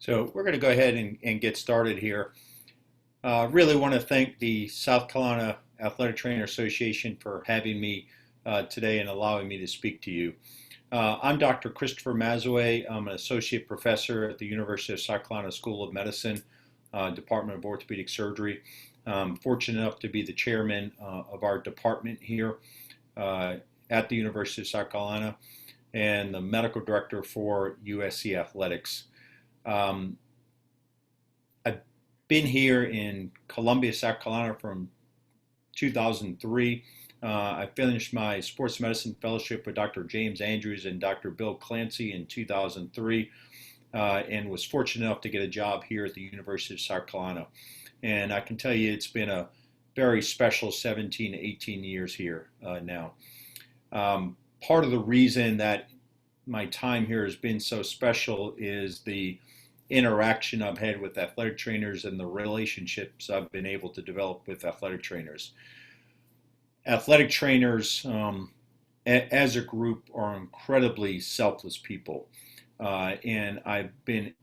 So we're going to go ahead and get started here. Really want to thank the South Carolina Athletic Trainer Association for having me today and allowing me to speak to you. I'm Dr. Christopher Mazaway. I'm an associate professor at the University of South Carolina School of Medicine, Department of Orthopedic Surgery. I'm fortunate enough to be the chairman of our department here at the University of South Carolina and the medical director for USC Athletics. I've been here in Columbia, South Carolina from 2003. I finished my sports medicine fellowship with Dr. James Andrews and Dr. Bill Clancy in 2003 and was fortunate enough to get a job here at the University of South Carolina. And I can tell you it's been a very special 17 to 18 years here now. Part of the reason that my time here has been so special is the interaction I've had with athletic trainers and the relationships I've been able to develop with athletic trainers. Athletic trainers, as a group, are incredibly selfless people, and I've been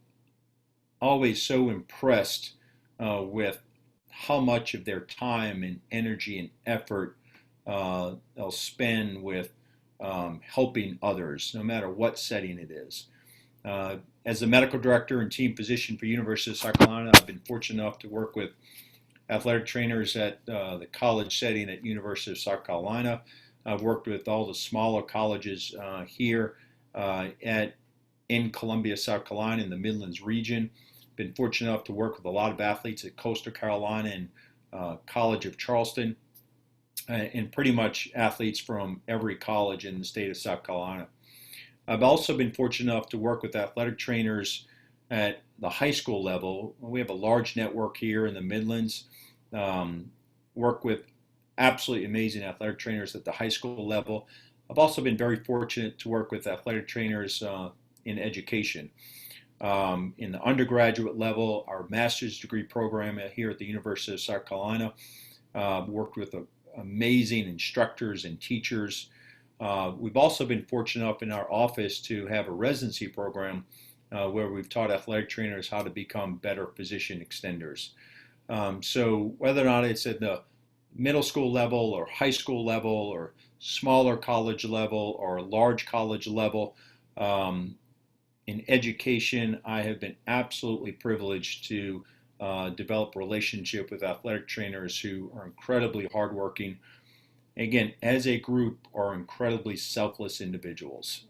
always so impressed with how much of their time and energy and effort they'll spend with helping others, no matter what setting it is. As a medical director and team physician for University of South Carolina, I've been fortunate enough to work with athletic trainers at the college setting at University of South Carolina. I've worked with all the smaller colleges here in Columbia, South Carolina, in the Midlands region. Been fortunate enough to work with a lot of athletes at Coastal Carolina and College of Charleston, and pretty much athletes from every college in the state of South Carolina. I've also been fortunate enough to work with athletic trainers at the high school level. We have a large network here in the Midlands. Work with absolutely amazing athletic trainers at the high school level. I've also been very fortunate to work with athletic trainers in education. In the undergraduate level, our master's degree program here at the University of South Carolina, worked with amazing instructors and teachers. We've also been fortunate enough in our office to have a residency program where we've taught athletic trainers how to become better physician extenders. So whether or not it's at the middle school level or high school level or smaller college level or large college level, in education, I have been absolutely privileged to develop a relationship with athletic trainers who are incredibly hardworking. Again, as a group, are incredibly selfless individuals.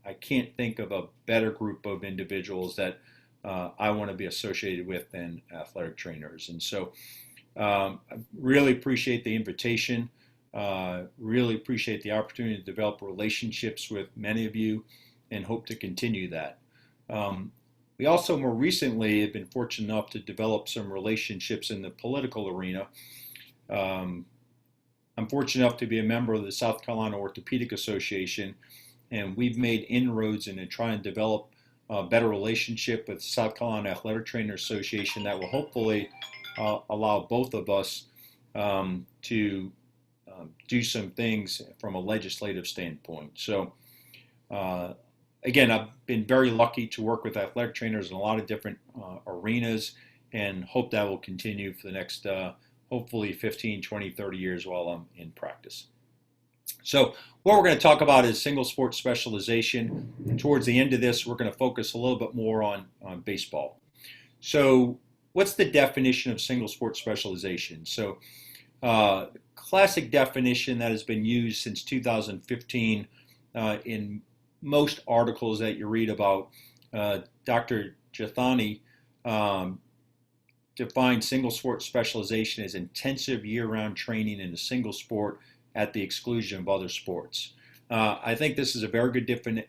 I can't think of a better group of individuals that I want to be associated with than athletic trainers. And so I really appreciate the invitation, really appreciate the opportunity to develop relationships with many of you and hope to continue that. We also more recently have been fortunate enough to develop some relationships in the political arena. I'm fortunate enough to be a member of the South Carolina Orthopedic Association, and we've made inroads into trying to develop a better relationship with the South Carolina Athletic Trainer Association that will hopefully allow both of us to do some things from a legislative standpoint. So again, I've been very lucky to work with athletic trainers in a lot of different arenas and hope that will continue for the next hopefully 15, 20, 30 years while I'm in practice. So what we're going to talk about is single sport specialization. And towards the end of this, we're going to focus a little bit more on baseball. So what's the definition of single sport specialization? So classic definition that has been used since 2015 in most articles that you read about, Dr. Jathani defines single sport specialization as intensive year-round training in a single sport at the exclusion of other sports. I think this is a very good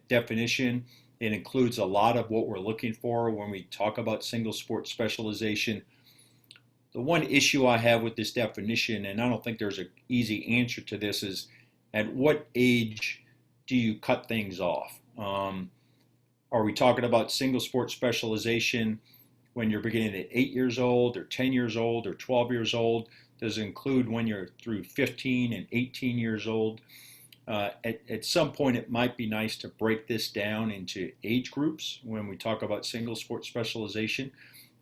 definition. It includes a lot of what we're looking for when we talk about single sport specialization. The one issue I have with this definition, and I don't think there's an easy answer to this, is at what age do you cut things off? Are we talking about single sport specialization when you're beginning at 8 years old or 10 years old or 12 years old? Does it include when you're through 15 and 18 years old? At some point, it might be nice to break this down into age groups when we talk about single sport specialization,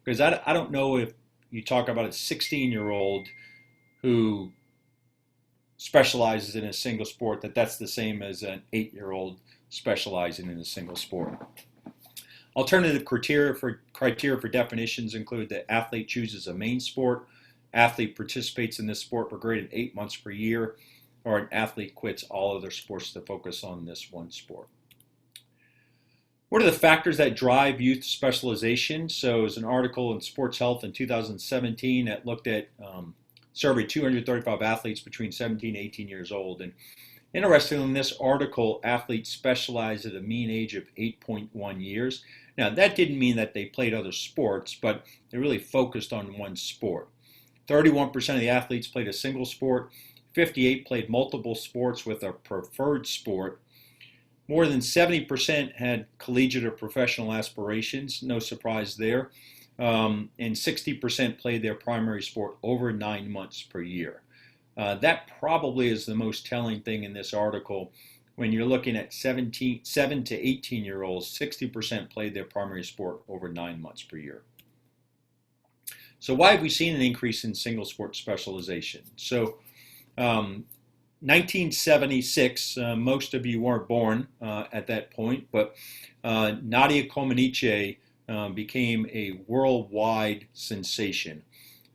because I don't know if you talk about a 16-year-old who specializes in a single sport, that's the same as an 8-year-old specializing in a single sport. Alternative criteria for definitions include that athlete chooses a main sport, athlete participates in this sport for greater than 8 months per year, or an athlete quits all other sports to focus on this one sport. What are the factors that drive youth specialization? So there's an article in Sports Health in 2017 that looked at surveyed 235 athletes between 17 and 18 years old. And interestingly, in this article, athletes specialized at a mean age of 8.1 years. Now, that didn't mean that they played other sports, but they really focused on one sport. 31% of the athletes played a single sport. 58% played multiple sports with a preferred sport. More than 70% had collegiate or professional aspirations, no surprise there. And 60% played their primary sport over 9 months per year. That probably is the most telling thing in this article. When you're looking at 7 to 18-year-olds, 60% played their primary sport over 9 months per year. So why have we seen an increase in single sport specialization? So 1976, most of you weren't born at that point, but Nadia Comaneci became a worldwide sensation.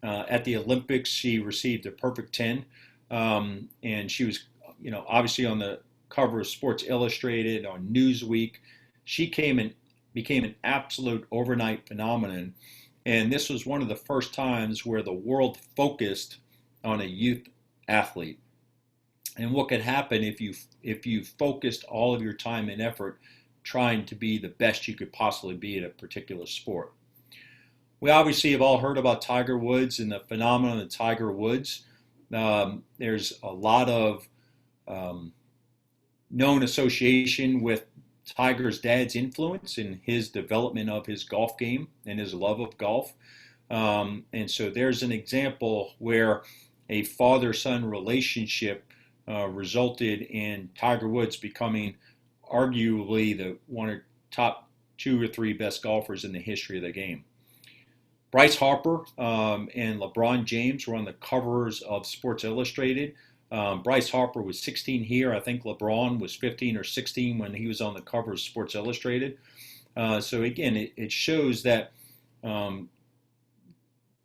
At the Olympics, she received a perfect 10, and she was, obviously on the cover of Sports Illustrated, on Newsweek. She became an absolute overnight phenomenon, and this was one of the first times where the world focused on a youth athlete. And what could happen if you focused all of your time and effort trying to be the best you could possibly be at a particular sport. We obviously have all heard about Tiger Woods and the phenomenon of Tiger Woods. There's a lot of known association with Tiger's dad's influence in his development of his golf game and his love of golf. And so there's an example where a father-son relationship resulted in Tiger Woods becoming arguably the one of top 2 or 3 best golfers in the history of the game. Bryce Harper and LeBron James were on the covers of Sports Illustrated. Bryce Harper was 16 here. I think LeBron was 15 or 16 when he was on the cover of Sports Illustrated. So again, it shows that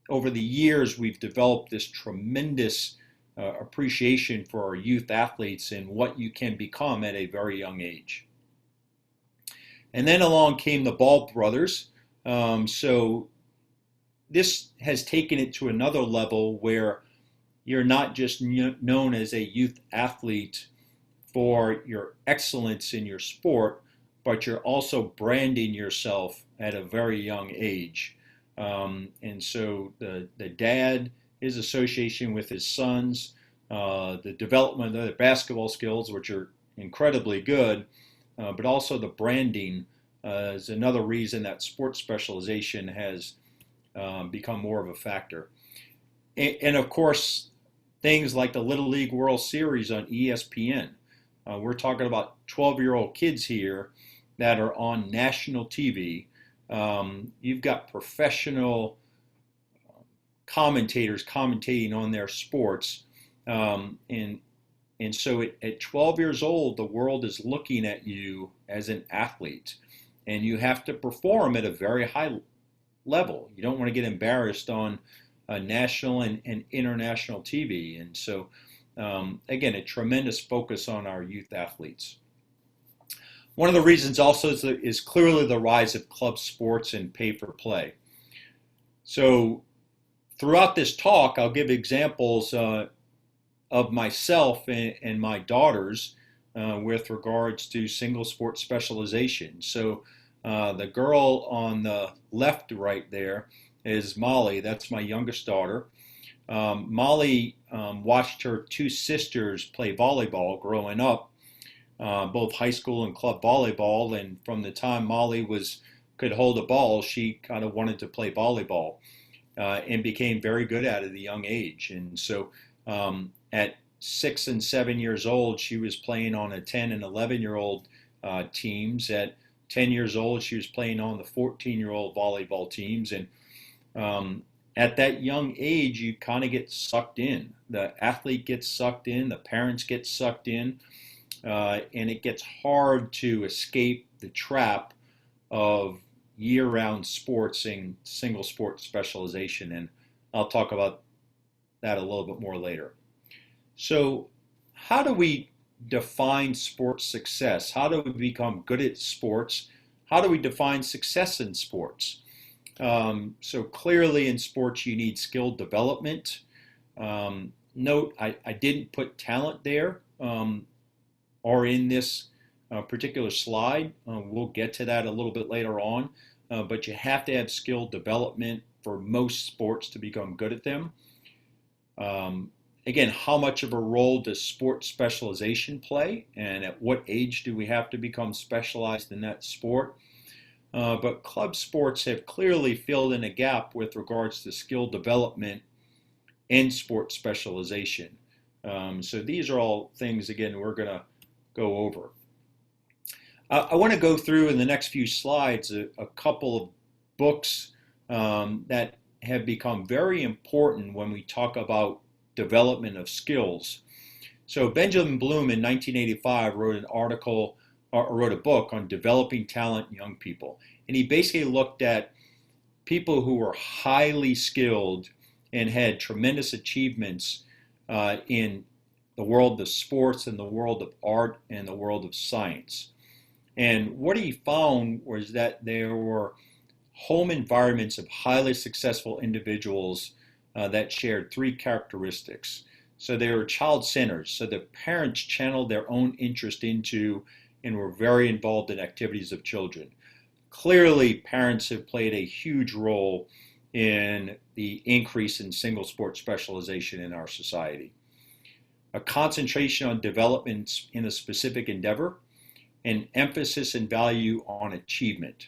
over the years we've developed this tremendous appreciation for our youth athletes and what you can become at a very young age. And then along came the Ball brothers. So this has taken it to another level where you're not just known as a youth athlete for your excellence in your sport, but you're also branding yourself at a very young age. And so the dad, his association with his sons, the development of the basketball skills, which are incredibly good, but also the branding is another reason that sports specialization has become more of a factor. And of course, things like the Little League World Series on ESPN. We're talking about 12-year-old kids here that are on national TV. You've got professional commentators commentating on their sports. And so at 12 years old, the world is looking at you as an athlete. And you have to perform at a very high level. You don't want to get embarrassed on national and international TV. And so, again, a tremendous focus on our youth athletes. One of the reasons also is clearly the rise of club sports and pay-for-play. So throughout this talk, I'll give examples of myself and my daughters with regards to single sport specialization. So the girl on the left right there is Molly. That's my youngest daughter. Molly watched her 2 sisters play volleyball growing up, both high school and club volleyball. And from the time Molly could hold a ball, she kind of wanted to play volleyball and became very good at it at a young age. And so at 6 and 7 years old, she was playing on a 10 and 11-year-old teams. At 10 years old, she was playing on the 14-year-old volleyball teams. And at that young age, you kind of get sucked in. The athlete gets sucked in, the parents get sucked in, and it gets hard to escape the trap of year-round sports and single sport specialization. And I'll talk about that a little bit more later. So, how do we define sports success? How do we become good at sports? How do we define success in sports? So clearly in sports you need skill development. Note, I didn't put talent there or in this particular slide. We'll get to that a little bit later on. But you have to have skill development for most sports to become good at them. Again, how much of a role does sports specialization play, and at what age do we have to become specialized in that sport? But club sports have clearly filled in a gap with regards to skill development and sports specialization. So these are all things, again, we're going to go over. I want to go through in the next few slides a couple of books that have become very important when we talk about development of skills. So Benjamin Bloom in 1985 wrote an article or wrote a book on developing talent in young people. And he basically looked at people who were highly skilled and had tremendous achievements in the world of sports and the world of art and the world of science. And what he found was that there were home environments of highly successful individuals that shared three characteristics. So they were child-centered, so the parents channeled their own interest into and were very involved in activities of children. Clearly, parents have played a huge role in the increase in single sport specialization in our society. A concentration on development in a specific endeavor, and emphasis and value on achievement.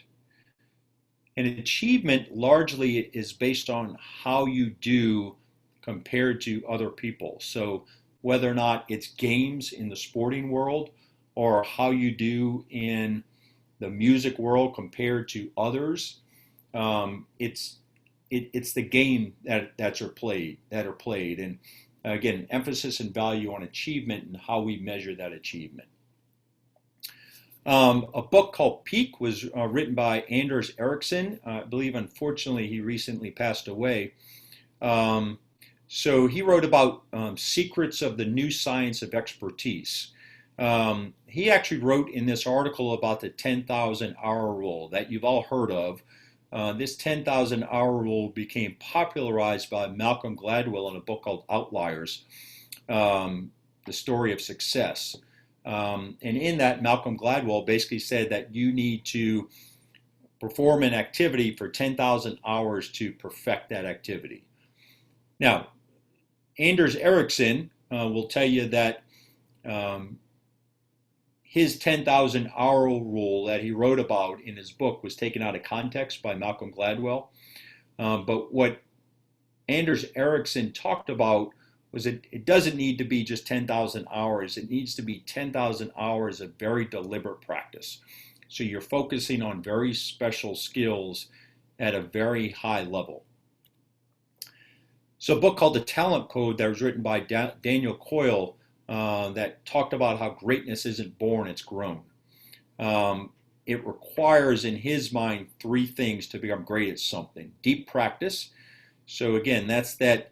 And achievement largely is based on how you do compared to other people. So whether or not it's games in the sporting world or how you do in the music world compared to others, it's the game that are played. And again, emphasis and value on achievement and how we measure that achievement. A book called Peak was written by Anders Ericsson. I believe, unfortunately, he recently passed away. So he wrote about secrets of the new science of expertise. He actually wrote in this article about the 10,000 hour rule that you've all heard of. This 10,000 hour rule became popularized by Malcolm Gladwell in a book called Outliers, The Story of Success. And in that, Malcolm Gladwell basically said that you need to perform an activity for 10,000 hours to perfect that activity. Now, Anders Ericsson will tell you that his 10,000 hour rule that he wrote about in his book was taken out of context by Malcolm Gladwell. But what Anders Ericsson talked about was it doesn't need to be just 10,000 hours. It needs to be 10,000 hours of very deliberate practice. So you're focusing on very special skills at a very high level. So a book called The Talent Code that was written by Daniel Coyle that talked about how greatness isn't born, it's grown. It requires, in his mind, three things to become great at something. Deep practice. So again, that's that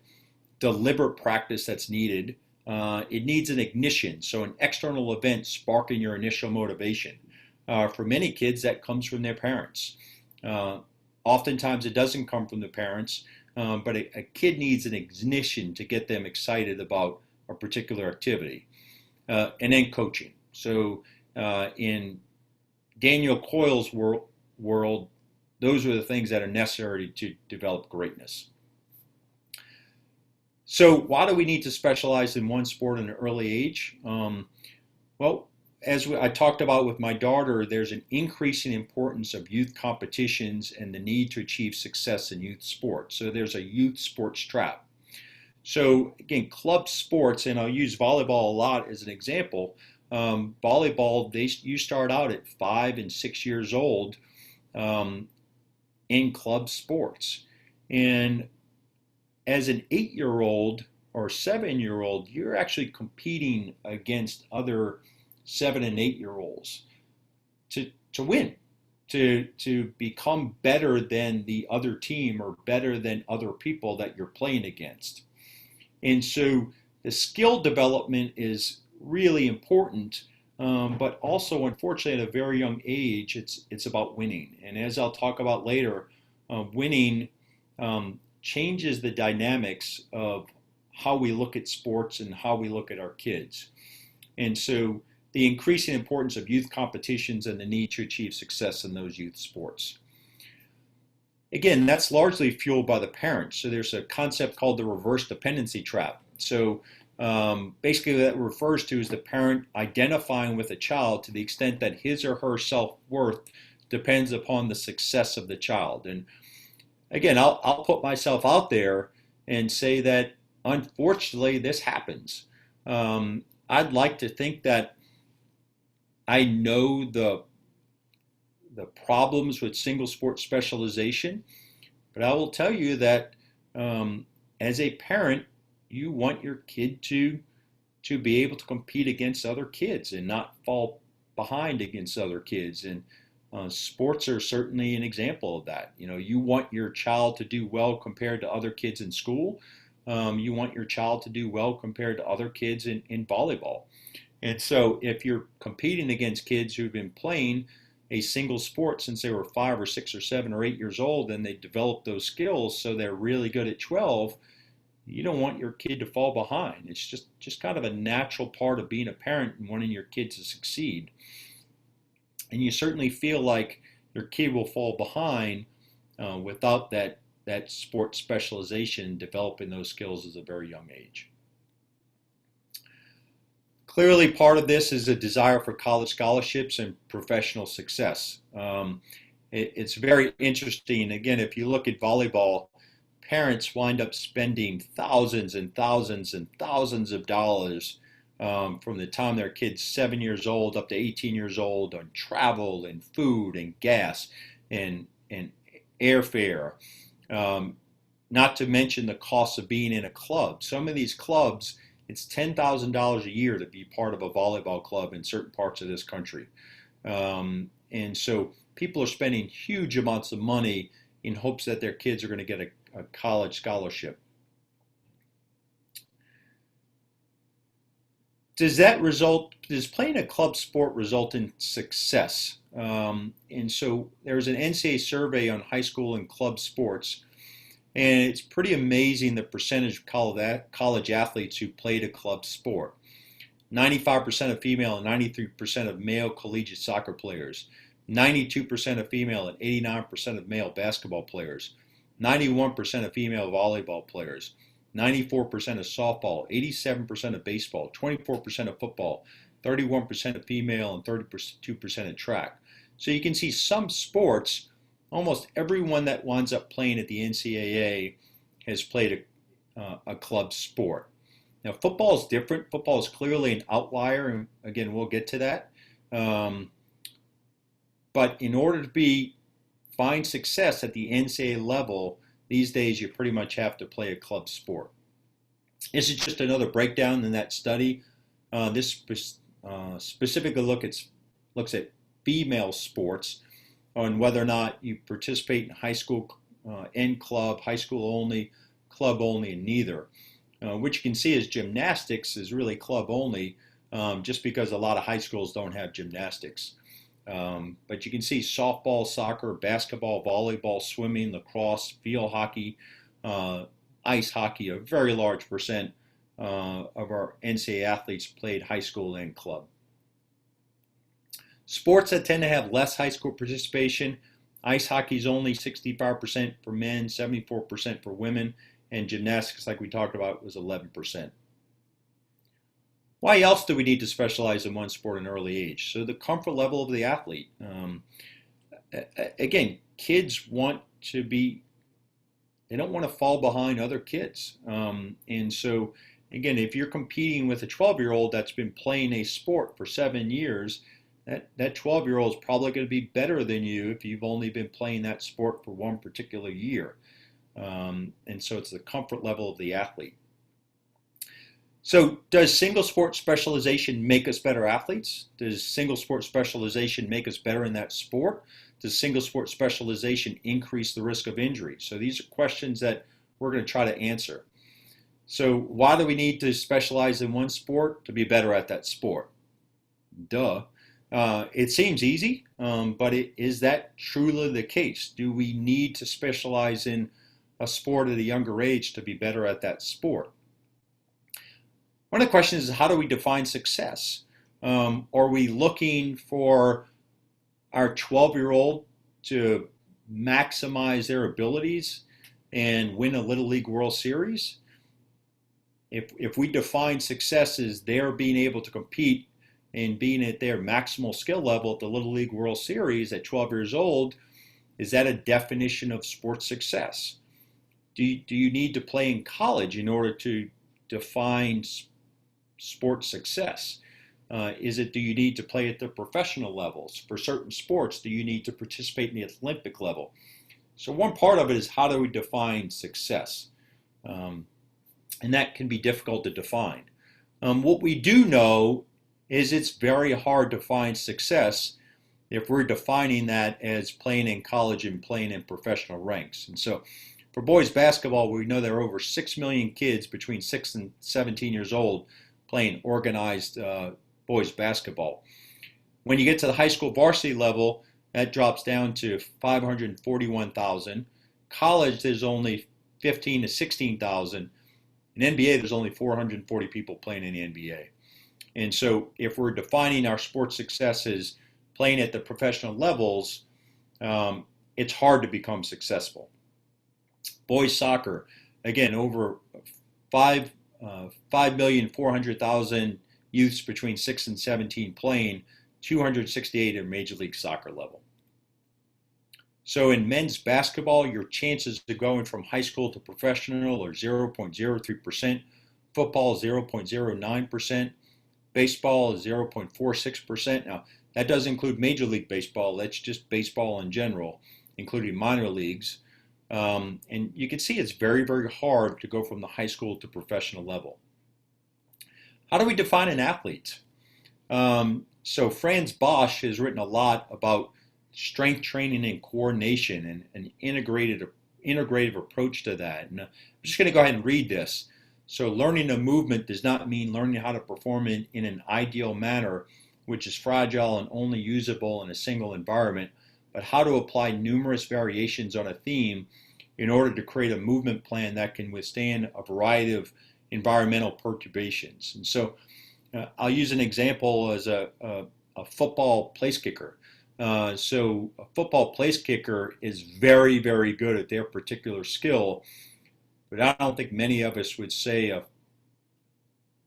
deliberate practice that's needed. It needs an ignition, so an external event sparking your initial motivation. For many kids, that comes from their parents. Oftentimes, it doesn't come from the parents, but a kid needs an ignition to get them excited about a particular activity. And then coaching. So in Daniel Coyle's world, those are the things that are necessary to develop greatness. So why do we need to specialize in one sport at an early age? Well, as I talked about with my daughter, there's an increasing importance of youth competitions and the need to achieve success in youth sports. So there's a youth sports trap. So again, club sports, and I'll use volleyball a lot as an example. Volleyball, you start out at 5 and 6 years old um, in club sports, and as an 8-year-old or 7-year-old, you're actually competing against other 7 and 8-year-olds to win, to become better than the other team or better than other people that you're playing against. And so the skill development is really important, but also, unfortunately, at a very young age, it's about winning. And as I'll talk about later, winning changes the dynamics of how we look at sports and how we look at our kids. And so the increasing importance of youth competitions and the need to achieve success in those youth sports. Again, that's largely fueled by the parents. So there's a concept called the reverse dependency trap. So basically, what that refers to is the parent identifying with a child to the extent that his or her self-worth depends upon the success of the child. And again, I'll put myself out there and say that unfortunately this happens. I'd like to think that I know the problems with single sport specialization, but I will tell you that as a parent, you want your kid to be able to compete against other kids and not fall behind against other kids. And sports are certainly an example of that. You know, you want your child to do well compared to other kids in school. You want your child to do well compared to other kids in volleyball. And so if you're competing against kids who've been playing a single sport since they were 5 or 6 or 7 or 8 years old and they develop those skills so they're really good at 12, you don't want your kid to fall behind. It's just kind of a natural part of being a parent and wanting your kid to succeed. And you certainly feel like your kid will fall behind without that sport specialization, developing those skills at a very young age. Clearly, part of this is a desire for college scholarships and professional success. It's very interesting. Again, if you look at volleyball, parents wind up spending thousands and thousands and thousands of dollars from the time their kid's 7 years old up to 18 years old on travel and food and gas and airfare. Not to mention the cost of being in a club. Some of these clubs, it's $10,000 a year to be part of a volleyball club in certain parts of this country. And so people are spending huge amounts of money in hopes that their kids are going to get a college scholarship. Does playing a club sport result in success? And so there's an NCAA survey on high school and club sports, and it's pretty amazing the percentage of college athletes who played a club sport. 95% of female and 93% of male collegiate soccer players, 92% of female and 89% of male basketball players, 91% of female volleyball players, 94% of softball, 87% of baseball, 24% of football, 31% of female, and 32% of track. So you can see some sports, almost everyone that winds up playing at the NCAA has played a club sport. Now, football is different. Football is clearly an outlier, and again, we'll get to that. But in order to find success at the NCAA level, these days you pretty much have to play a club sport. This is just another breakdown in that study. This specifically looks at female sports on whether or not you participate in high school and club, high school only, club only, and neither. What you can see is gymnastics is really club only, just because a lot of high schools don't have gymnastics. But you can see softball, soccer, basketball, volleyball, swimming, lacrosse, field hockey, ice hockey. A very large percent of our NCAA athletes played high school and club. Sports that tend to have less high school participation: ice hockey is only 65% for men, 74% for women, and gymnastics, like we talked about, was 11%. Why else do we need to specialize in one sport in early age? So the comfort level of the athlete. Again, kids want to be they don't want to fall behind other kids. And so, again, if you're competing with a 12-year-old that's been playing a sport for 7 years, that 12-year-old is probably going to be better than you if you've only been playing that sport for one particular year. And so it's the comfort level of the athlete. So does single sport specialization make us better athletes? Does single sport specialization make us better in that sport? Does single sport specialization increase the risk of injury? So these are questions that we're going to try to answer. So why do we need to specialize in one sport? To be better at that sport. Duh. It seems easy, but is that truly the case? Do we need to specialize in a sport at a younger age to be better at that sport? One of the questions is, how do we define success? Are we looking for our 12-year-old to maximize their abilities and win a Little League World Series? If we define success as their being able to compete and being at their maximal skill level at the Little League World Series at 12 years old, is that a definition of sports success? Do you need to play in college in order to define sports success? Do you need to play at the professional levels? For certain sports, do you need to participate in the Olympic level? So one part of it is, how do we define success? And that can be difficult to define. What we do know is it's very hard to find success if we're defining that as playing in college and playing in professional ranks. And so for boys basketball, we know there are over 6 million kids between 6 and 17 years old playing organized boys basketball. When you get to the high school varsity level, that drops down to 541,000. College, there's only 15 to 16,000. In NBA, there's only 440 people playing in the NBA. And so if we're defining our sports success as playing at the professional levels, it's hard to become successful. Boys soccer, again, over 5,400,000 youths between 6 and 17 playing, 268 at Major League Soccer level. So in men's basketball, your chances of going from high school to professional are 0.03%, football 0.09%, baseball is 0.46%. Now, that does include Major League Baseball. That's just baseball in general, including minor leagues. And you can see it's very, very hard to go from the high school to professional level. How do we define an athlete? So Franz Bosch has written a lot about strength training and coordination and an integrative approach to that. And I'm just going to go ahead and read this. So learning a movement does not mean learning how to perform in an ideal manner, which is fragile and only usable in a single environment, but how to apply numerous variations on a theme in order to create a movement plan that can withstand a variety of environmental perturbations. And so I'll use an example as a football place kicker. So a football place kicker is very, very good at their particular skill, but I don't think many of us would say a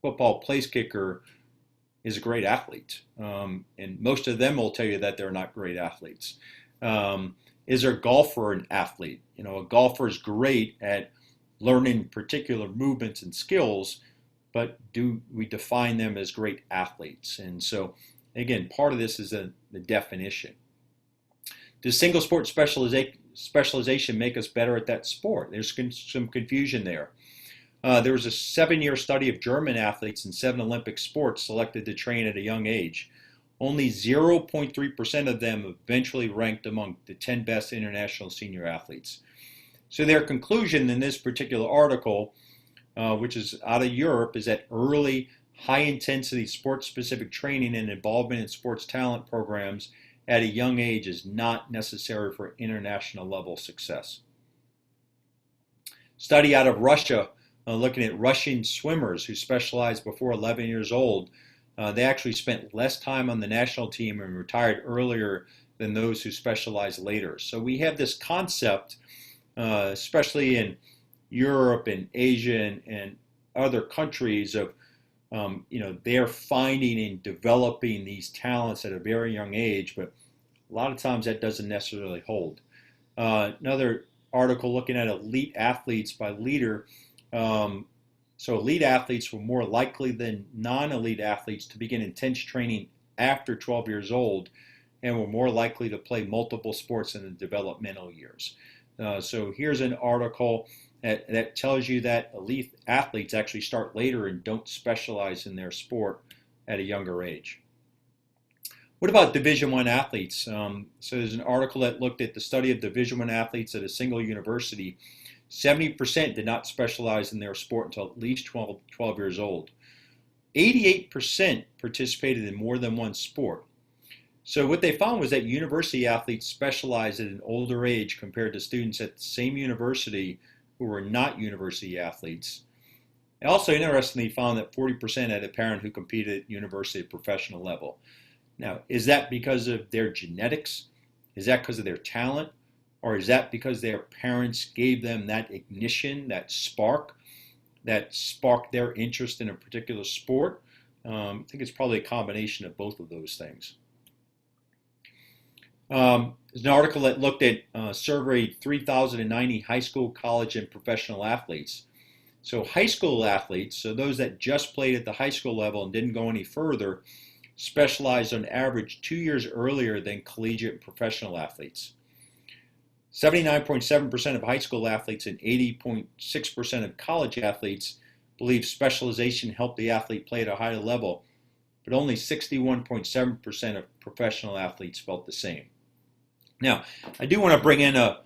football place kicker is a great athlete. And most of them will tell you that they're not great athletes. Is a golfer an athlete? You know, a golfer is great at learning particular movements and skills, but do we define them as great athletes? And so, again, part of this is the definition. Does single sport specialization make us better at that sport? There's some confusion there. There was a 7-year study of German athletes in 7 Olympic sports selected to train at a young age. Only 0.3% of them eventually ranked among the 10 best international senior athletes. So their conclusion in this particular article, which is out of Europe, is that early, high-intensity sports-specific training and involvement in sports talent programs at a young age is not necessary for international level success. Study out of Russia, looking at Russian swimmers who specialized before 11 years old. They actually spent less time on the national team and retired earlier than those who specialized later. So we have this concept, especially in Europe and Asia and other countries, of they're finding and developing these talents at a very young age, but a lot of times that doesn't necessarily hold. Another article looking at elite athletes by leader. So elite athletes were more likely than non-elite athletes to begin intense training after 12 years old and were more likely to play multiple sports in the developmental years. So here's an article that tells you that elite athletes actually start later and don't specialize in their sport at a younger age. What about Division I athletes? So there's an article that looked at the study of Division I athletes at a single university. 70% did not specialize in their sport until at least 12 years old. 88% participated in more than one sport. So what they found was that university athletes specialized at an older age compared to students at the same university who were not university athletes. They also interestingly found that 40% had a parent who competed at university at professional level. Now, is that because of their genetics? Is that because of their talent? Or is that because their parents gave them that ignition, that spark, that sparked their interest in a particular sport? I think it's probably a combination of both of those things. There's an article that looked at surveyed 3,090 high school, college, and professional athletes. So high school athletes, so those that just played at the high school level and didn't go any further, specialized on average 2 years earlier than collegiate and professional athletes. 79.7% of high school athletes and 80.6% of college athletes believe specialization helped the athlete play at a higher level, but only 61.7% of professional athletes felt the same. Now, I do want to bring in a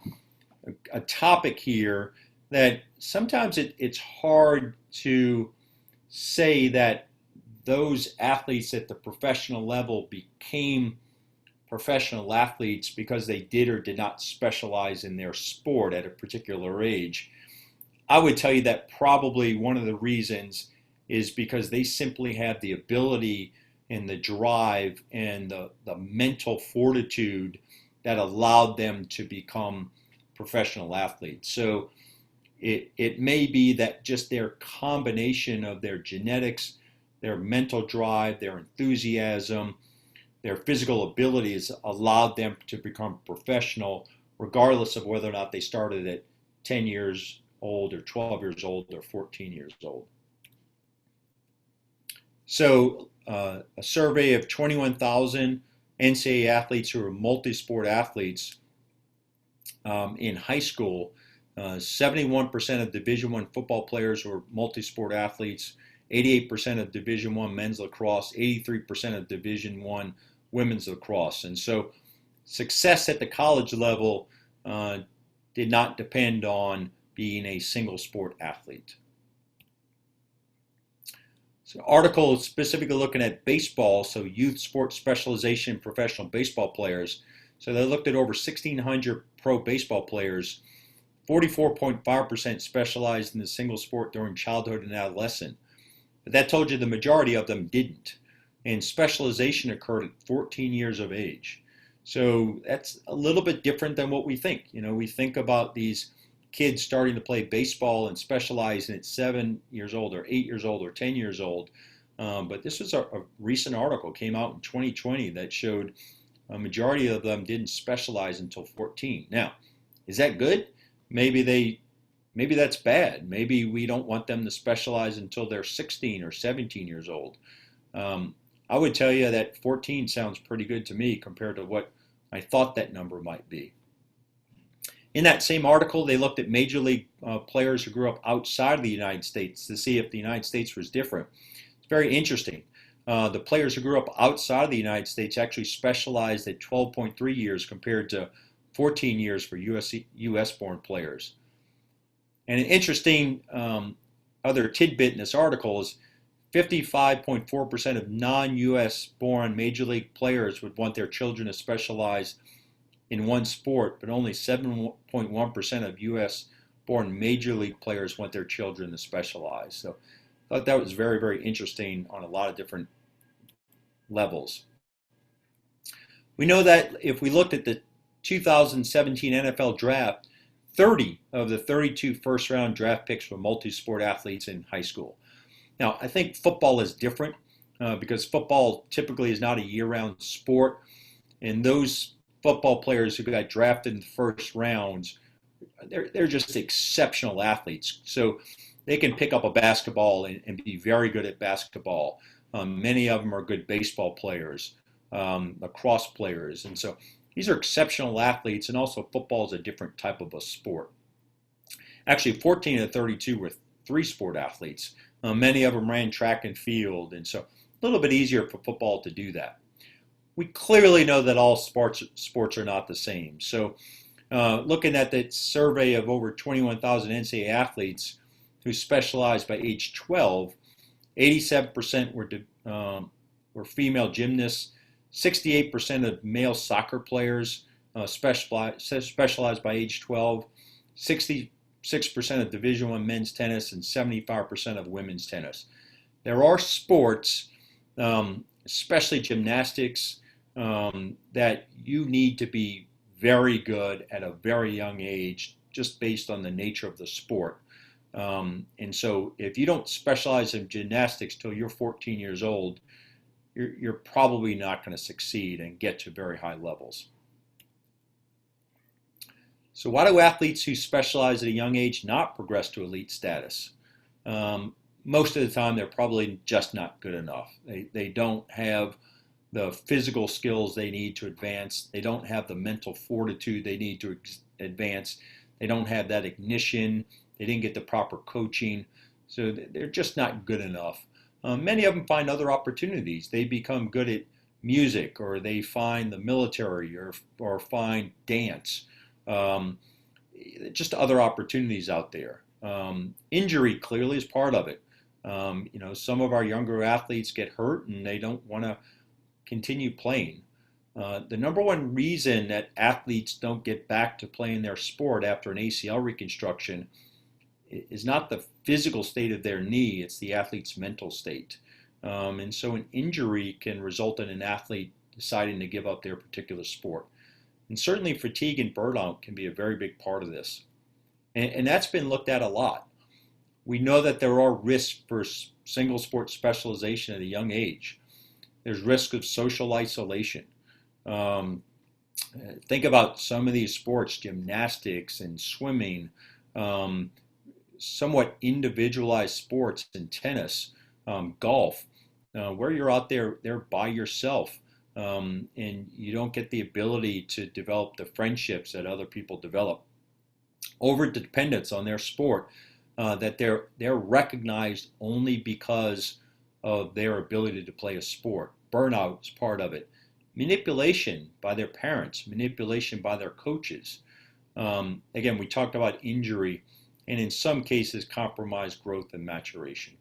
topic here that sometimes it's hard to say that those athletes at the professional level became professional athletes because they did or did not specialize in their sport at a particular age. I would tell you that probably one of the reasons is because they simply have the ability and the drive and the mental fortitude that allowed them to become professional athletes. So it may be that just their combination of their genetics, their mental drive, their enthusiasm, their physical abilities allowed them to become professional, regardless of whether or not they started at 10 years old or 12 years old or 14 years old. So a survey of 21,000 NCAA athletes who are multi-sport athletes in high school, 71% of Division I football players were multi-sport athletes, 88% of Division I men's lacrosse, 83% of Division I women's lacrosse. And so success at the college level did not depend on being a single sport athlete. So an article specifically looking at baseball, so youth sports specialization professional baseball players. So they looked at over 1,600 pro baseball players. 44.5% specialized in the single sport during childhood and adolescence. But that told you the majority of them didn't. And specialization occurred at 14 years of age. So that's a little bit different than what we think. You know, we think about these kids starting to play baseball and specializing at 7 years old or 8 years old or 10 years old. But this was a recent article, came out in 2020, that showed a majority of them didn't specialize until 14. Now, is that good? Maybe that's bad. Maybe we don't want them to specialize until they're 16 or 17 years old. I would tell you that 14 sounds pretty good to me compared to what I thought that number might be. In that same article, they looked at major league players who grew up outside of the United States to see if the United States was different. It's very interesting. The players who grew up outside of the United States actually specialized at 12.3 years compared to 14 years for U.S.-born players. And an interesting other tidbit in this article is 55.4% of non-U.S.-born major league players would want their children to specialize in one sport, but only 7.1% of U.S.-born major league players want their children to specialize. So I thought that was very, very interesting on a lot of different levels. We know that if we looked at the 2017 NFL draft, 30 of the 32 first-round draft picks were multi-sport athletes in high school. Now, I think football is different because football typically is not a year-round sport, and those football players who got drafted in the first rounds they're just exceptional athletes. So they can pick up a basketball and be very good at basketball. Many of them are good baseball players, lacrosse players, and so these are exceptional athletes. And also, football is a different type of a sport. Actually, 14 of the 32 were three-sport athletes. Many of them ran track and field, and so a little bit easier for football to do that. We clearly know that all sports are not the same. So, looking at that survey of over 21,000 NCAA athletes who specialized by age 12, 87% were female gymnasts, 68% of male soccer players specialized by age 12, 66% of Division I men's tennis, and 75% of women's tennis. There are sports, especially gymnastics, that you need to be very good at a very young age, just based on the nature of the sport. And so if you don't specialize in gymnastics till you're 14 years old, you're probably not going to succeed and get to very high levels. So why do athletes who specialize at a young age not progress to elite status? Most of the time, they're probably just not good enough. They don't have the physical skills they need to advance. They don't have the mental fortitude they need to advance. They don't have that ignition. They didn't get the proper coaching. So they're just not good enough. Many of them find other opportunities. They become good at music, or they find the military, or find dance. Just other opportunities out there. Injury clearly is part of it. Some of our younger athletes get hurt and they don't want to continue playing. The number one reason that athletes don't get back to playing their sport after an ACL reconstruction is not the physical state of their knee, it's the athlete's mental state. And so an injury can result in an athlete deciding to give up their particular sport. And certainly fatigue and burnout can be a very big part of this. And that's been looked at a lot. We know that there are risks for single sport specialization at a young age. There's risk of social isolation. Think about some of these sports, gymnastics and swimming, somewhat individualized sports in tennis, golf, where you're out there by yourself, and you don't get the ability to develop the friendships that other people develop. Over dependence on their sport, that they're recognized only because of their ability to play a sport. Burnout is part of it. Manipulation by their parents, manipulation by their coaches. Again, we talked about injury, and in some cases, compromised growth and maturation.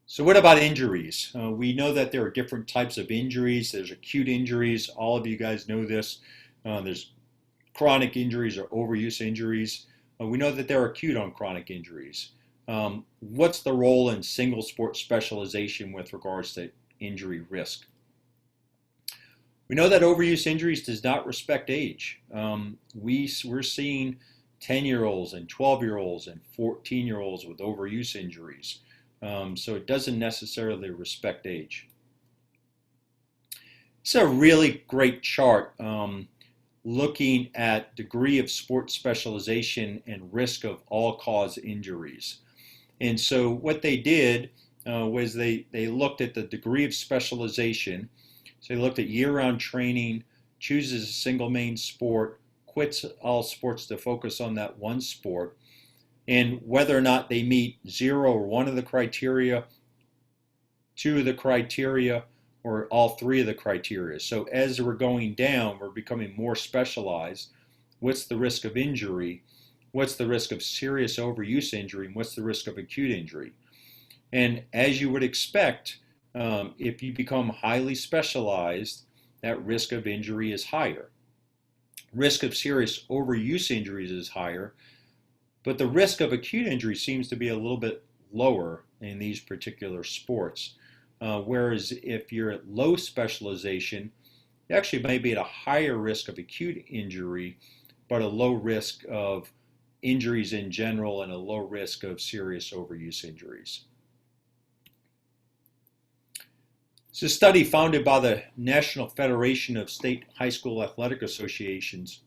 So what about injuries? We know that there are different types of injuries. There's acute injuries. All of you guys know this. There's chronic injuries or overuse injuries. We know that there are acute on chronic injuries. What's the role in single sport specialization with regards to injury risk? We know that overuse injuries does not respect age. We're seeing 10-year-olds and 12-year-olds and 14-year-olds with overuse injuries. So it doesn't necessarily respect age. It's a really great chart looking at degree of sports specialization and risk of all-cause injuries. And so what they did was they looked at the degree of specialization. So they looked at year-round training, chooses a single main sport, quits all sports to focus on that one sport, and whether or not they meet 0 or 1 of the criteria, 2 of the criteria, or all 3 of the criteria. So as we're going down, we're becoming more specialized. What's the risk of injury? What's the risk of serious overuse injury? And what's the risk of acute injury? And as you would expect, if you become highly specialized, that risk of injury is higher. Risk of serious overuse injuries is higher, but the risk of acute injury seems to be a little bit lower in these particular sports. Whereas if you're at low specialization, you actually may be at a higher risk of acute injury, but a low risk of injuries in general and a low risk of serious overuse injuries. It's a study founded by the National Federation of State High School Athletic Associations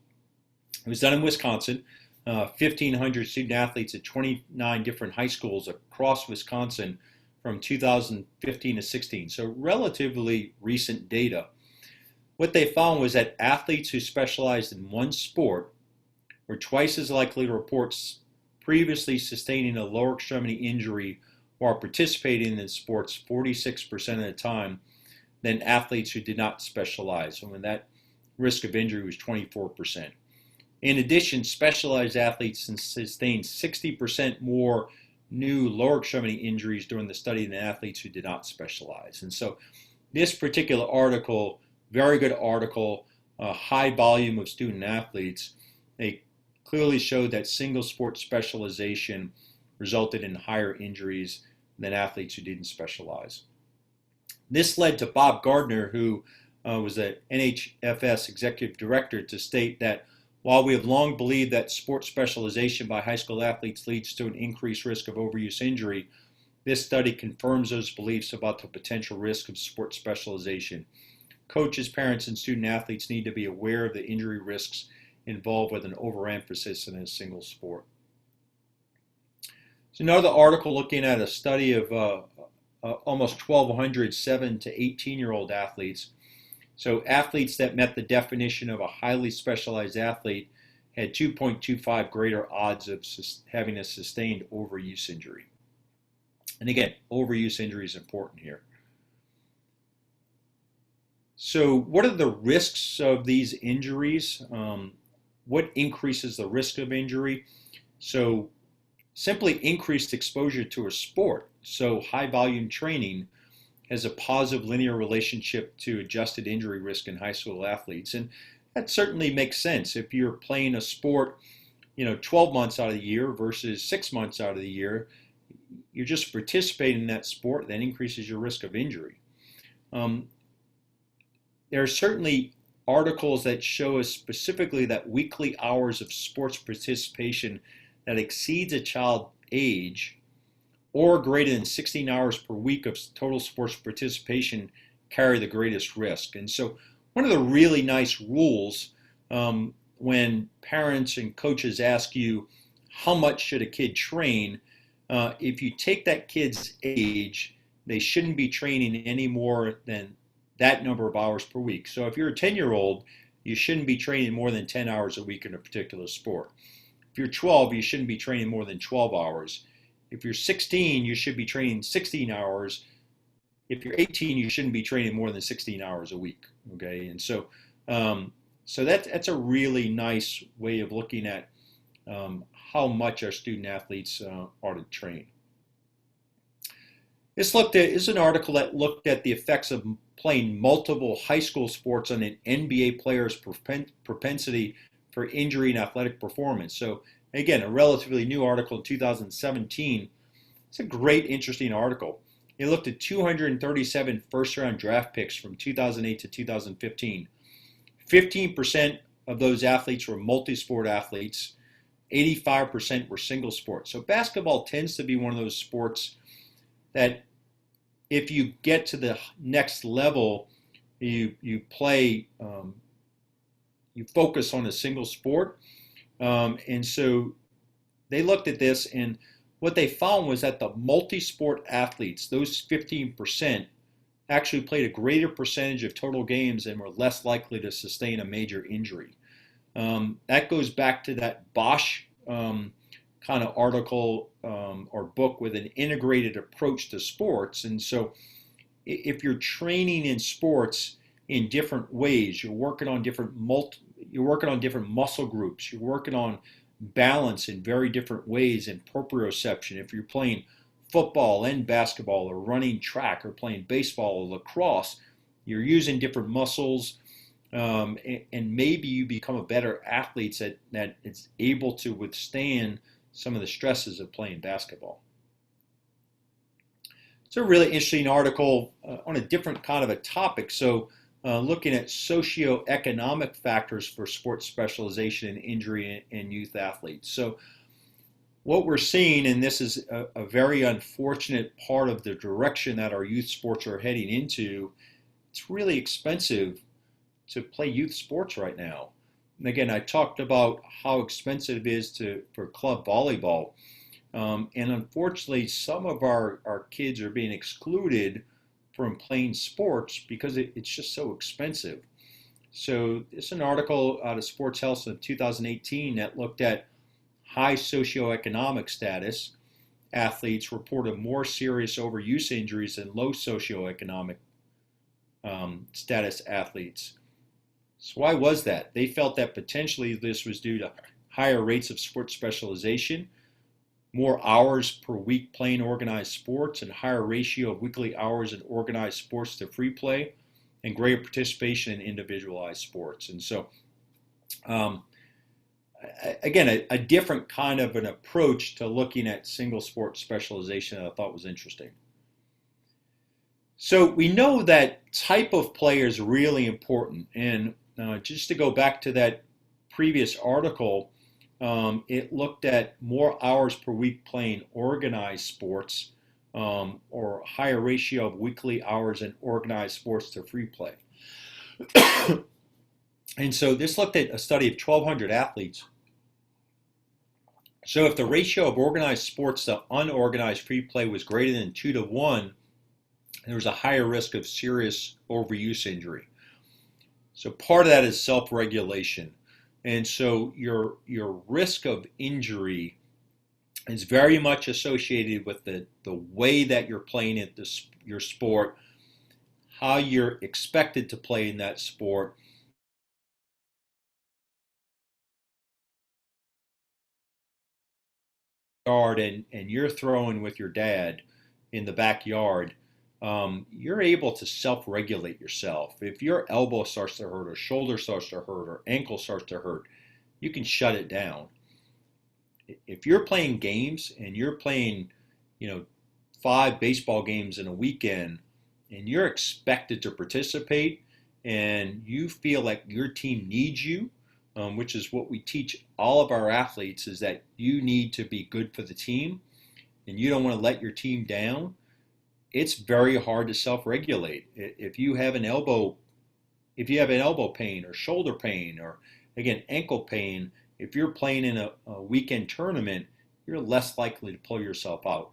It was done in Wisconsin. 1,500 student athletes at 29 different high schools across Wisconsin from 2015 to 16. So relatively recent data. What they found was that athletes who specialized in one sport were twice as likely to report previously sustaining a lower extremity injury while participating in sports 46% of the time than athletes who did not specialize. And when that risk of injury was 24%. In addition, specialized athletes sustained 60% more new lower extremity injuries during the study than athletes who did not specialize. And so this particular article, very good article, a high volume of student athletes, they clearly showed that single sport specialization resulted in higher injuries than athletes who didn't specialize. This led to Bob Gardner, who was the NHFS executive director, to state that while we have long believed that sport specialization by high school athletes leads to an increased risk of overuse injury, this study confirms those beliefs about the potential risk of sport specialization. Coaches, parents, and student athletes need to be aware of the injury risks involved with an overemphasis in a single sport. So another article looking at a study of almost 1,200 7 to 18-year-old athletes. So athletes that met the definition of a highly specialized athlete had 2.25 greater odds of having a sustained overuse injury. And again, overuse injury is important here. So what are the risks of these injuries? What increases the risk of injury? So simply increased exposure to a sport. So high volume training has a positive linear relationship to adjusted injury risk in high school athletes. And that certainly makes sense. If you're playing a sport, 12 months out of the year versus 6 months out of the year, you're just participating in that sport, that increases your risk of injury. There are certainly articles that show us specifically that weekly hours of sports participation that exceeds a child's age or greater than 16 hours per week of total sports participation carry the greatest risk. And so one of the really nice rules when parents and coaches ask you how much should a kid train, if you take that kid's age, they shouldn't be training any more than that number of hours per week. So if you're a 10-year-old, you shouldn't be training more than 10 hours a week in a particular sport. If you're 12, you shouldn't be training more than 12 hours. If you're 16, you should be training 16 hours. If you're 18, you shouldn't be training more than 16 hours a week. Okay, and so that's a really nice way of looking at how much our student athletes are to train. This is an article that looked at the effects of playing multiple high school sports on an NBA player's propensity for injury and athletic performance. So again, a relatively new article in 2017. It's a great, interesting article. It looked at 237 first-round draft picks from 2008 to 2015. 15% of those athletes were multi-sport athletes. 85% were single sport. So basketball tends to be one of those sports that if you get to the next level, you play, you focus on a single sport. And so they looked at this, and what they found was that the multi-sport athletes, those 15%, actually played a greater percentage of total games and were less likely to sustain a major injury. That goes back to that Bosch kind of article or book with an integrated approach to sports. And so if you're training in sports in different ways, you're working on different muscle groups, you're working on balance in very different ways and proprioception. If you're playing football and basketball or running track or playing baseball or lacrosse, you're using different muscles, and maybe you become a better athlete that is able to withstand some of the stresses of playing basketball. It's a really interesting article on a different kind of a topic. So looking at socioeconomic factors for sports specialization and injury in youth athletes. So what we're seeing, and this is a very unfortunate part of the direction that our youth sports are heading into, it's really expensive to play youth sports right now. Again, I talked about how expensive it is for club volleyball. And unfortunately, some of our kids are being excluded from playing sports because it's just so expensive. So, this is an article out of Sports Health in 2018 that looked at high socioeconomic status athletes reported more serious overuse injuries than low socioeconomic status athletes. So, why was that? They felt that potentially this was due to higher rates of sports specialization, more hours per week playing organized sports, and higher ratio of weekly hours in organized sports to free play, and greater participation in individualized sports. And so, um, again, a different kind of an approach to looking at single sport specialization that I thought was interesting. So we know that type of player is really important. And just to go back to that previous article, it looked at more hours per week playing organized sports, or higher ratio of weekly hours in organized sports to free play. And so this looked at a study of 1,200 athletes. So if the ratio of organized sports to unorganized free play was greater than 2 to 1, there was a higher risk of serious overuse injury. So part of that is self-regulation. And so your risk of injury is very much associated with the way that you're playing at your sport, how you're expected to play in that sport, and you're throwing with your dad in the backyard, you're able to self-regulate yourself. If your elbow starts to hurt, or shoulder starts to hurt, or ankle starts to hurt, you can shut it down. If you're playing games and you're playing, you know, 5 baseball games in a weekend, and you're expected to participate, and you feel like your team needs you, which is what we teach all of our athletes, is that you need to be good for the team, and you don't want to let your team down. It's very hard to self-regulate. If you have an elbow pain or shoulder pain, or again ankle pain, if you're playing in a weekend tournament, you're less likely to pull yourself out.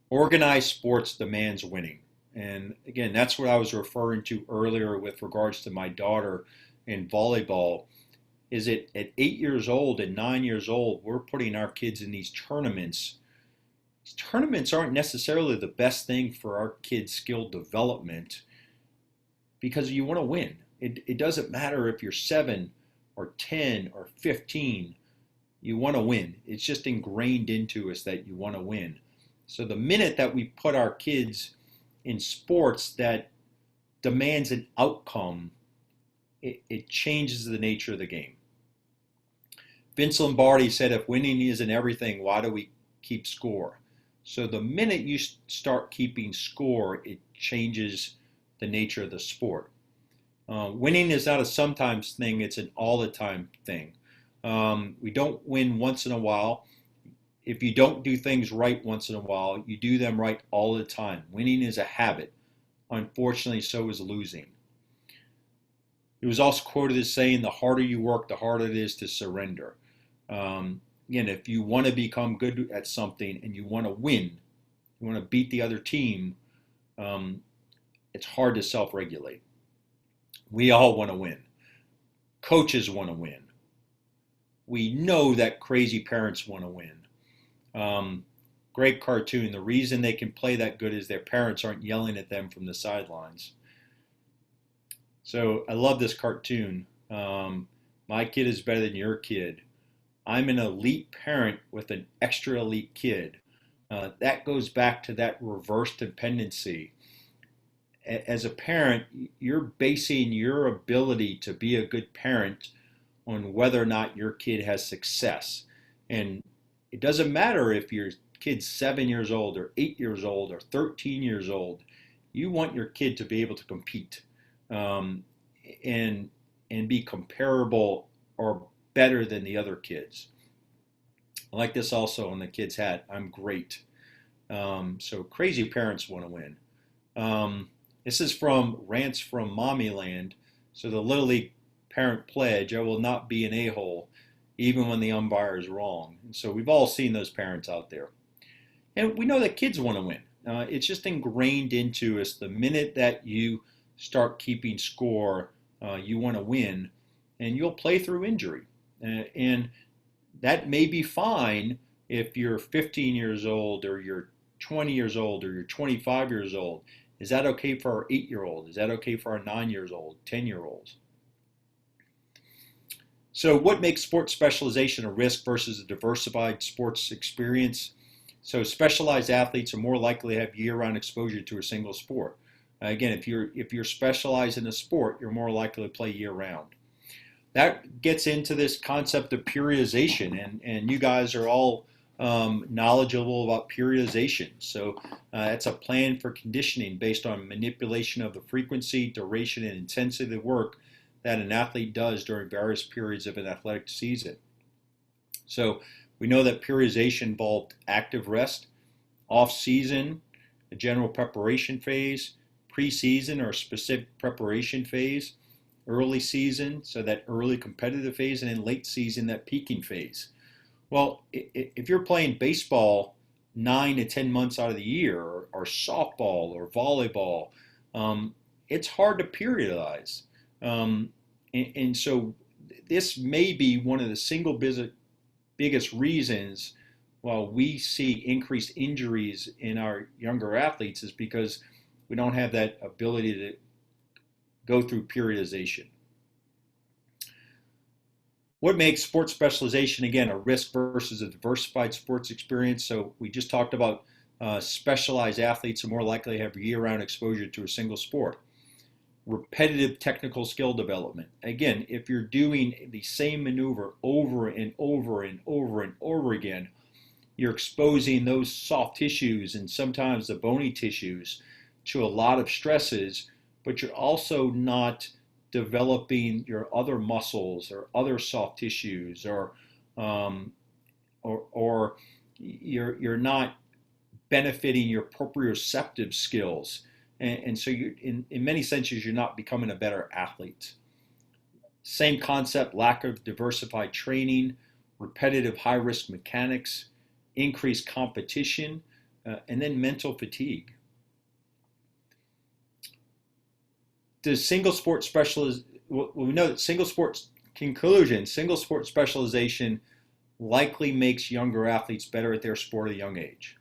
Organized sports demands winning. And again, that's what I was referring to earlier with regards to my daughter in volleyball. Is it at 8 years old and 9 years old, we're putting our kids in these tournaments. These tournaments aren't necessarily the best thing for our kids' skill development, because you want to win. It doesn't matter if you're 7 or 10 or 15, you want to win. It's just ingrained into us that you want to win. So the minute that we put our kids in sports that demands an outcome, it changes the nature of the game. Vince Lombardi said, if winning isn't everything, why do we keep score? So the minute you start keeping score, it changes the nature of the sport. Winning is not a sometimes thing, it's an all the time thing. We don't win once in a while. If you don't do things right once in a while, you do them right all the time. Winning is a habit. Unfortunately, so is losing. He was also quoted as saying, the harder you work, the harder it is to surrender. Again, if you want to become good at something and you want to win, you want to beat the other team, it's hard to self-regulate. We all want to win. Coaches want to win. We know that crazy parents want to win. Great cartoon. The reason they can play that good is their parents aren't yelling at them from the sidelines. So I love this cartoon. My kid is better than your kid. I'm an elite parent with an extra elite kid. That goes back to that reverse dependency. As a parent, you're basing your ability to be a good parent on whether or not your kid has success. And it doesn't matter if your kid's 7 years old or 8 years old or 13 years old. You want your kid to be able to compete, um, and be comparable or better than the other kids. I like this also on the kid's hat. I'm great. So crazy parents want to win. This is from Rants from Mommyland. So the Little League parent pledge, I will not be an a-hole, even when the umpire is wrong. And so we've all seen those parents out there. And we know that kids want to win. It's just ingrained into us the minute that you start keeping score, you want to win, and you'll play through injury. And that may be fine if you're 15 years old or you're 20 years old or you're 25 years old. Is that okay for our 8-year-old? Is that okay for our 9-year-old, 10-year-olds? So what makes sports specialization a risk versus a diversified sports experience? So specialized athletes are more likely to have year-round exposure to a single sport. Again, if you're specialized in a sport, you're more likely to play year-round. That gets into this concept of periodization, and you guys are all knowledgeable about periodization. So it's a plan for conditioning based on manipulation of the frequency, duration, and intensity of the work that an athlete does during various periods of an athletic season. So we know that periodization involved active rest, off-season, a general preparation phase, preseason or specific preparation phase, early season, so that early competitive phase, and then late season, that peaking phase. Well, if you're playing baseball 9 to 10 months out of the year, or softball or volleyball, it's hard to periodize. And so this may be one of the single biggest reasons why we see increased injuries in our younger athletes is because we don't have that ability to go through periodization. What makes sports specialization, again, a risk versus a diversified sports experience? So we just talked about specialized athletes are more likely to have year-round exposure to a single sport. Repetitive technical skill development. Again, if you're doing the same maneuver over and over and over and over again, you're exposing those soft tissues and sometimes the bony tissues to a lot of stresses, but you're also not developing your other muscles or other soft tissues, or you're not benefiting your proprioceptive skills. And so in many senses, you're not becoming a better athlete. Same concept, lack of diversified training, repetitive high-risk mechanics, increased competition, and then mental fatigue. Does single sport we know that single sport specialization likely makes younger athletes better at their sport at a young age.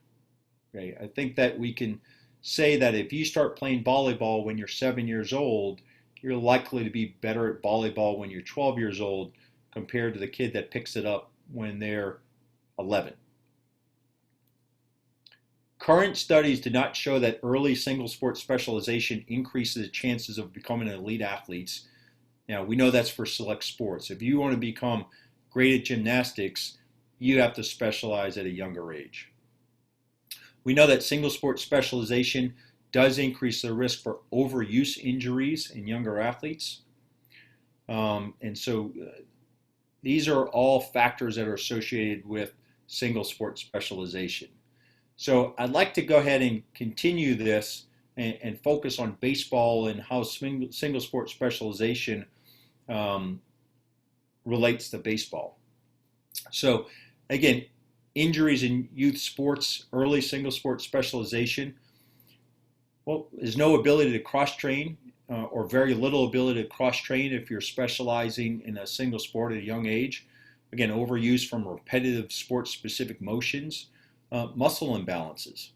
Okay, I think that we can say that if you start playing volleyball when you're 7 years old, you're likely to be better at volleyball when you're 12 years old compared to the kid that picks it up when they're 11. Current studies do not show that early single sport specialization increases the chances of becoming an elite athletes. Now, we know that's for select sports. If you want to become great at gymnastics, you have to specialize at a younger age. We know that single sport specialization does increase the risk for overuse injuries in younger athletes. And so these are all factors that are associated with single sport specialization. So I'd like to go ahead and continue this and focus on baseball and how single sport specialization relates to baseball. So again, injuries in youth sports, early single sport specialization. Well, there's no ability to cross-train or very little ability to cross-train if you're specializing in a single sport at a young age. Again, overuse from repetitive sport-specific motions, muscle imbalances.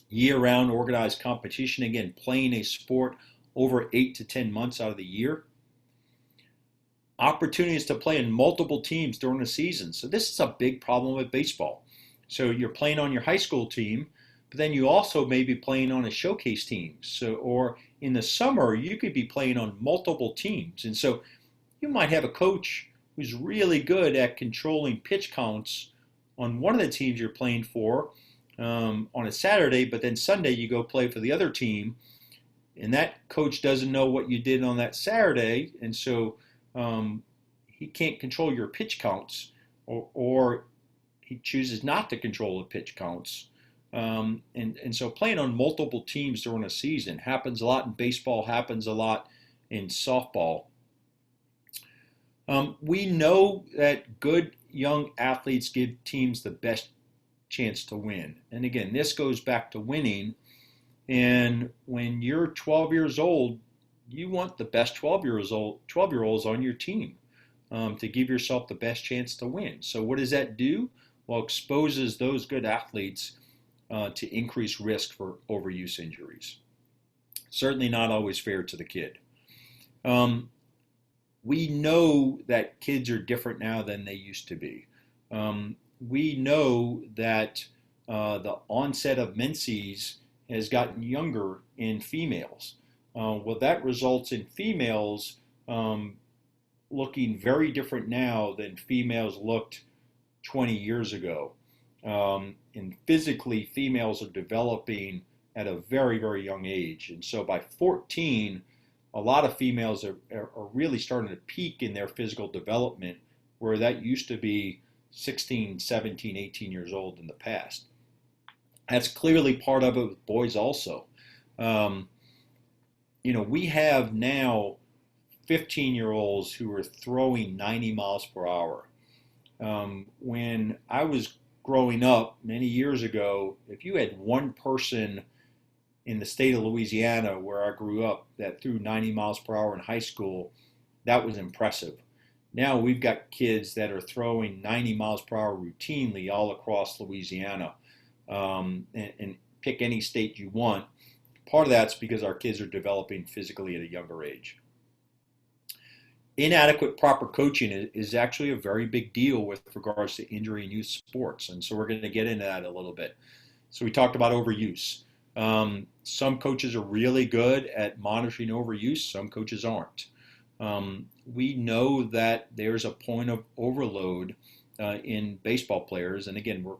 Year-round organized competition, again, playing a sport over 8 to 10 months out of the year. Opportunities to play in multiple teams during the season. So this is a big problem with baseball. So you're playing on your high school team, but then you also may be playing on a showcase team. So, or in the summer, you could be playing on multiple teams. And so you might have a coach who's really good at controlling pitch counts on one of the teams you're playing for on a Saturday, but then Sunday you go play for the other team, and that coach doesn't know what you did on that Saturday, and so he can't control your pitch counts, or he chooses not to control the pitch counts. And so playing on multiple teams during a season happens a lot in baseball, happens a lot in softball. We know that good young athletes give teams the best chance to win. And again, this goes back to winning. And when you're 12 years old, you want the best 12-year-olds on your team to give yourself the best chance to win. So what does that do? Well, exposes those good athletes to increased risk for overuse injuries. Certainly not always fair to the kid. We know that kids are different now than they used to be. We know that the onset of menses has gotten younger in females. Well, that results in females looking very different now than females looked 20 years ago. And physically, females are developing at a very, very young age. And so by 14, a lot of females are really starting to peak in their physical development, where that used to be 16, 17, 18 years old in the past. That's clearly part of it with boys also. We have now 15-year-olds who are throwing 90 miles per hour. When I was growing up many years ago, if you had one person in the state of Louisiana where I grew up that threw 90 miles per hour in high school, that was impressive. Now we've got kids that are throwing 90 miles per hour routinely all across Louisiana. And pick any state you want. Part of that's because our kids are developing physically at a younger age. Inadequate proper coaching is actually a very big deal with regards to injury in youth sports. And so we're going to get into that a little bit. So we talked about overuse. Some coaches are really good at monitoring overuse. Some coaches aren't. We know that there's a point of overload in baseball players. And again, we're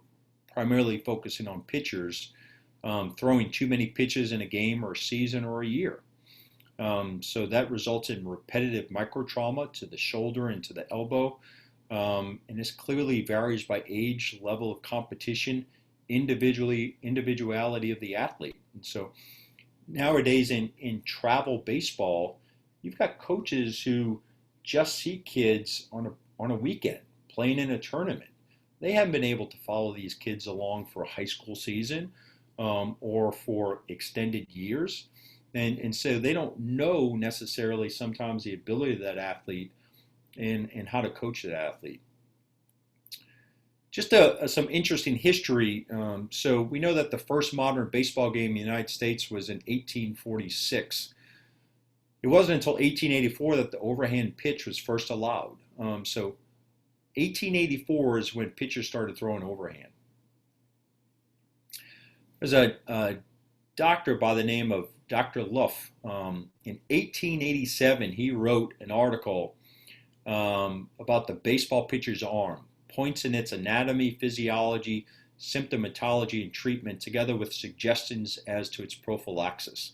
primarily focusing on pitchers throwing too many pitches in a game or a season or a year. So that results in repetitive microtrauma to the shoulder and to the elbow. And this clearly varies by age, level of competition, individuality of the athlete. And so nowadays in travel baseball, you've got coaches who just see kids on a weekend playing in a tournament. They haven't been able to follow these kids along for a high school season or for extended years. And so they don't know necessarily sometimes the ability of that athlete and how to coach that athlete. Just some interesting history. So we know that the first modern baseball game in the United States was in 1846. It wasn't until 1884 that the overhand pitch was first allowed. So 1884 is when pitchers started throwing overhand. There's a doctor by the name of Dr. Luff. In 1887, he wrote an article about the baseball pitcher's arm, points in its anatomy, physiology, symptomatology, and treatment, together with suggestions as to its prophylaxis.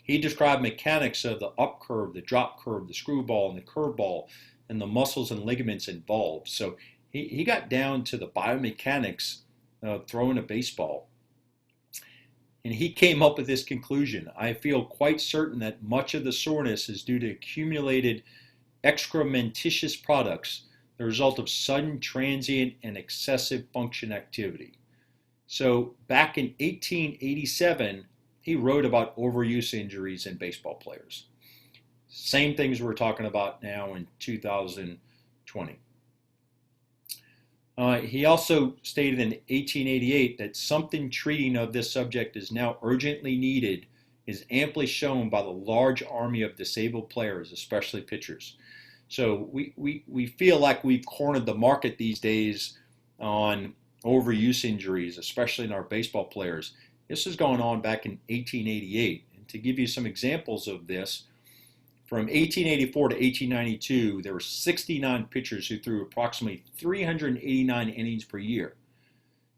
He described mechanics of the up curve, the drop curve, the screwball, and the curveball, and the muscles and ligaments involved. So he got down to the biomechanics of throwing a baseball. And he came up with this conclusion: I feel quite certain that much of the soreness is due to accumulated excrementitious products, the result of sudden, transient, and excessive function activity. So back in 1887, he wrote about overuse injuries in baseball players. Same things we're talking about now in 2020. He also stated in 1888 that something treating of this subject is now urgently needed is amply shown by the large army of disabled players, especially pitchers. So we feel like we've cornered the market these days on overuse injuries, especially in our baseball players. This was going on back in 1888. And to give you some examples of this, from 1884 to 1892, there were 69 pitchers who threw approximately 389 innings per year.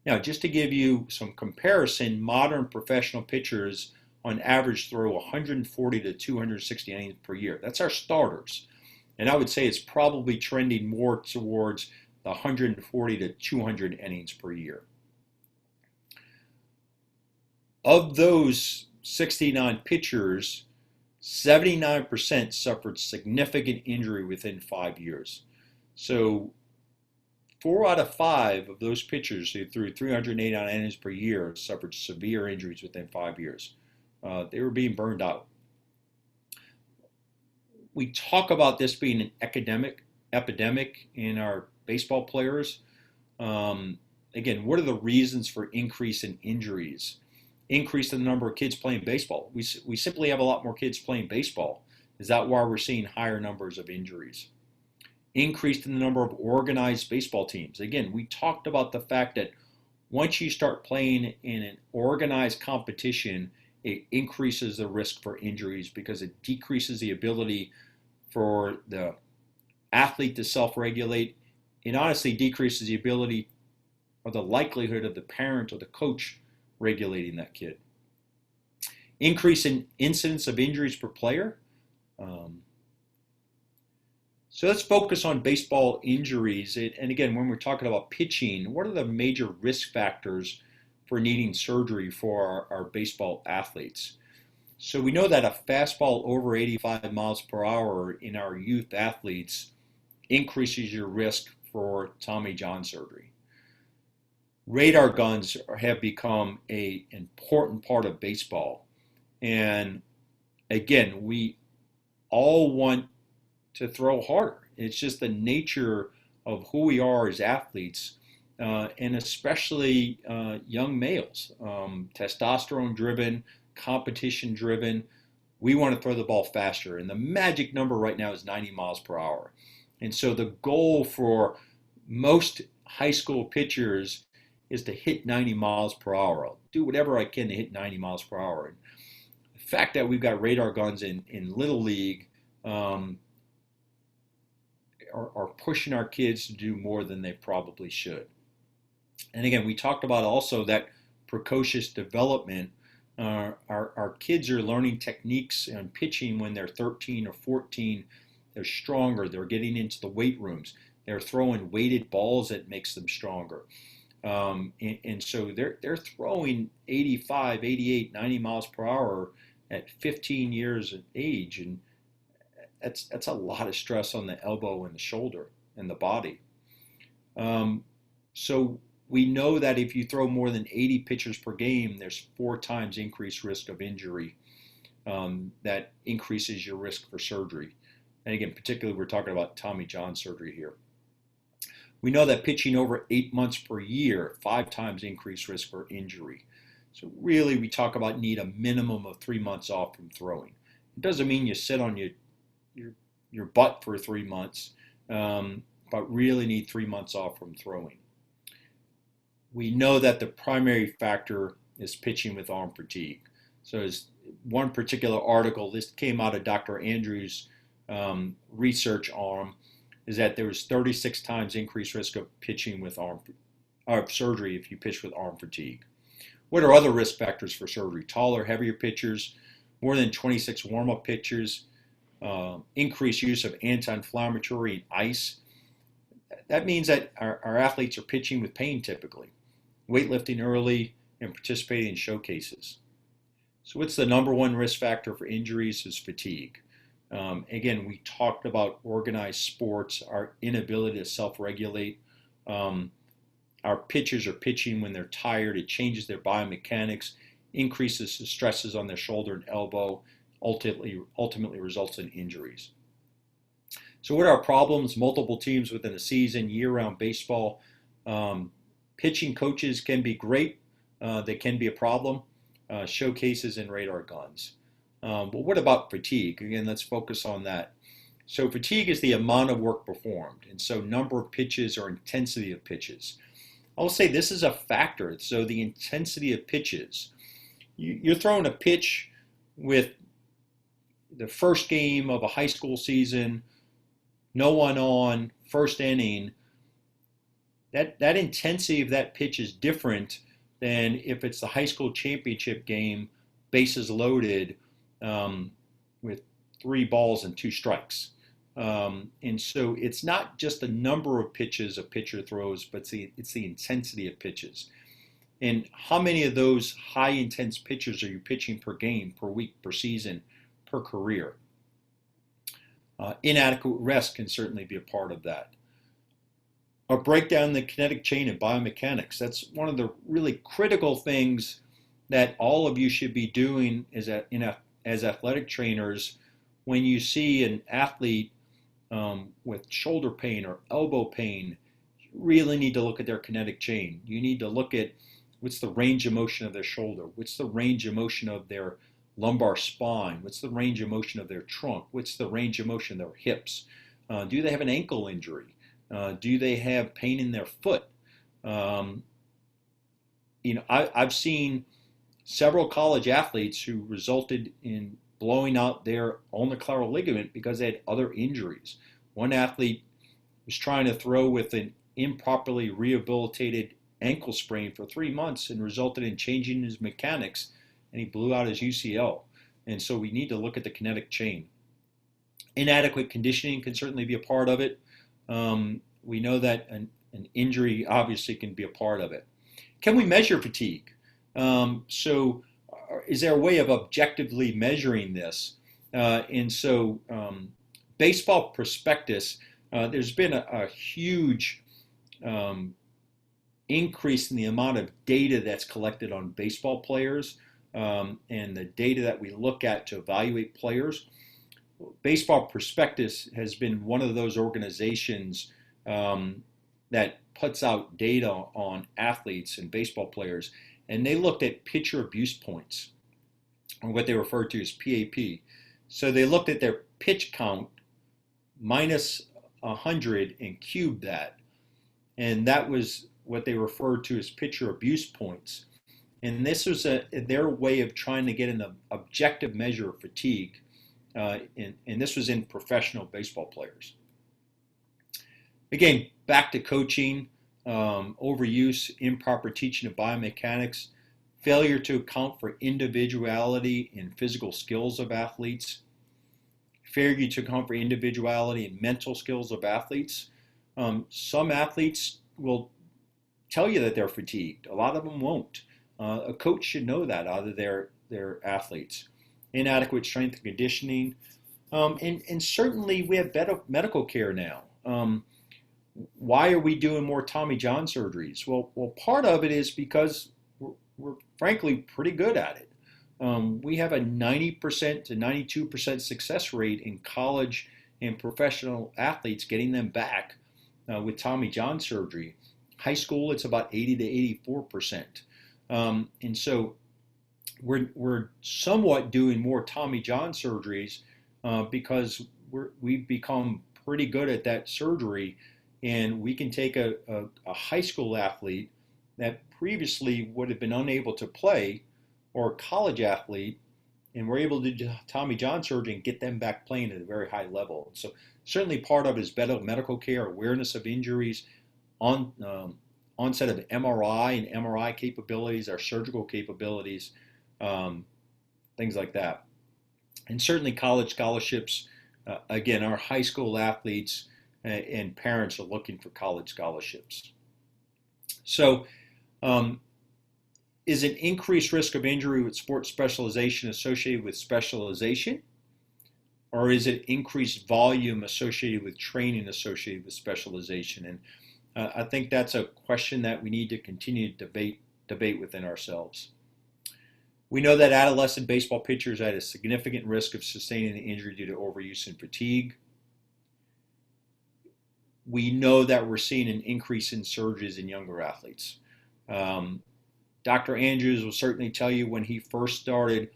Now, just to give you some comparison, modern professional pitchers on average throw 140 to 260 innings per year. That's our starters. And I would say it's probably trending more towards the 140 to 200 innings per year. Of those 69 pitchers, 79% suffered significant injury within 5 years. So 4 out of 5 of those pitchers who threw 389 innings per year suffered severe injuries within 5 years. They were being burned out. We talk about this being an epidemic in our baseball players. Again, what are the reasons for increase in injuries? Increase in the number of kids playing baseball. We simply have a lot more kids playing baseball. Is that why we're seeing higher numbers of injuries? Increased in the number of organized baseball teams. Again, we talked about the fact that once you start playing in an organized competition, it increases the risk for injuries because it decreases the ability for the athlete to self-regulate. It honestly decreases the ability or the likelihood of the parent or the coach regulating that kid. Increase in incidence of injuries per player. So let's focus on baseball injuries. And again, when we're talking about pitching, what are the major risk factors for needing surgery for our baseball athletes? So we know that a fastball over 85 miles per hour in our youth athletes increases your risk for Tommy John surgery. Radar guns have become an important part of baseball. And again, we all want to throw harder. It's just the nature of who we are as athletes, and especially young males, testosterone driven, competition driven. We want to throw the ball faster, and the magic number right now is 90 miles per hour. And so the goal for most high school pitchers is to hit 90 miles per hour. I'll do whatever I can to hit 90 miles per hour. And the fact that we've got radar guns in Little League are pushing our kids to do more than they probably should. And again, we talked about also that precocious development. Our kids are learning techniques and pitching when they're 13 or 14. They're stronger. They're getting into the weight rooms. They're throwing weighted balls that makes them stronger. And so they're throwing 85, 88, 90 miles per hour at 15 years of age. And that's a lot of stress on the elbow and the shoulder and the body. So we know that if you throw more than 80 pitches per game, there's 4 times increased risk of injury. That increases your risk for surgery. And again, particularly we're talking about Tommy John surgery here. We know that pitching over 8 months per year, 5 times increased risk for injury. So really we talk about need a minimum of 3 months off from throwing. It doesn't mean you sit on your butt for 3 months, but really need 3 months off from throwing. We know that the primary factor is pitching with arm fatigue. So as one particular article, this came out of Dr. Andrews' research arm, is that there was 36 times increased risk of pitching with surgery if you pitch with arm fatigue. What are other risk factors for surgery? Taller, heavier pitchers, more than 26 warm-up pitchers, increased use of anti-inflammatory and ice. That means that our athletes are pitching with pain typically, weightlifting early, and participating in showcases. So what's the number one risk factor for injuries is fatigue. Again, we talked about organized sports, our inability to self-regulate. Our pitchers are pitching when they're tired. It changes their biomechanics, increases the stresses on their shoulder and elbow, ultimately results in injuries. So what are our problems? Multiple teams within a season, year-round baseball. Pitching coaches can be great. They can be a problem. Showcases and radar guns. But what about fatigue? Again, let's focus on that. So fatigue is the amount of work performed. And so number of pitches or intensity of pitches. I'll say this is a factor. So the intensity of pitches. You're throwing a pitch with the first game of a high school season, no one on, first inning. That intensity of that pitch is different than if it's the high school championship game, bases loaded, with 3 balls and 2 strikes. And so it's not just the number of pitches a pitcher throws, but it's the intensity of pitches. And how many of those high intense pitches are you pitching per game, per week, per season, per career. Inadequate rest can certainly be a part of that. A breakdown in the kinetic chain of biomechanics. That's one of the really critical things that all of you should be doing as athletic trainers. When you see an athlete with shoulder pain or elbow pain, you really need to look at their kinetic chain. You need to look at what's the range of motion of their shoulder, what's the range of motion of their lumbar spine, what's the range of motion of their trunk, what's the range of motion of their hips. Do they have an ankle injury? Do they have pain in their foot? I've seen several college athletes who resulted in blowing out their ulnar ligament because they had other injuries. One athlete was trying to throw with an improperly rehabilitated ankle sprain for 3 months and resulted in changing his mechanics, and he blew out his UCL. And so we need to look at the kinetic chain. Inadequate conditioning can certainly be a part of it. We know that an injury obviously can be a part of it. Can we measure fatigue? So is there a way of objectively measuring this? Baseball Prospectus, there's been a huge increase in the amount of data that's collected on baseball players and the data that we look at to evaluate players. Baseball Prospectus has been one of those organizations that puts out data on athletes and baseball players, and they looked at pitcher abuse points, or what they refer to as PAP. So they looked at their pitch count minus 100 and cubed that, and that was what they referred to as pitcher abuse points. And this was their way of trying to get an objective measure of fatigue, and this was in professional baseball players. Again, back to coaching, overuse, improper teaching of biomechanics, failure to account for individuality and physical skills of athletes, failure to account for individuality and mental skills of athletes. Some athletes will tell you that they're fatigued. A lot of them won't. A coach should know that out of their athletes. Inadequate strength and conditioning. And certainly we have better medical care now. Why are we doing more Tommy John surgeries? Well, part of it is because we're frankly pretty good at it. We have a 90% to 92% success rate in college and professional athletes getting them back with Tommy John surgery. High school, it's about 80 to 84%. And so we're somewhat doing more Tommy John surgeries because we've become pretty good at that surgery, and we can take a high school athlete that previously would have been unable to play, or a college athlete, and we're able to do Tommy John surgery and get them back playing at a very high level. So certainly part of it is better medical care, awareness of injuries, onset of MRI and MRI capabilities, our surgical capabilities, things like that. And certainly college scholarships. Again, our high school athletes and parents are looking for college scholarships. So is an increased risk of injury with sports specialization associated with specialization? Or is it increased volume associated with training associated with specialization? And I think that's a question that we need to continue to debate within ourselves. We know that adolescent baseball pitchers are at a significant risk of sustaining an injury due to overuse and fatigue. We know that we're seeing an increase in surges in younger athletes. Dr. Andrews will certainly tell you when he first started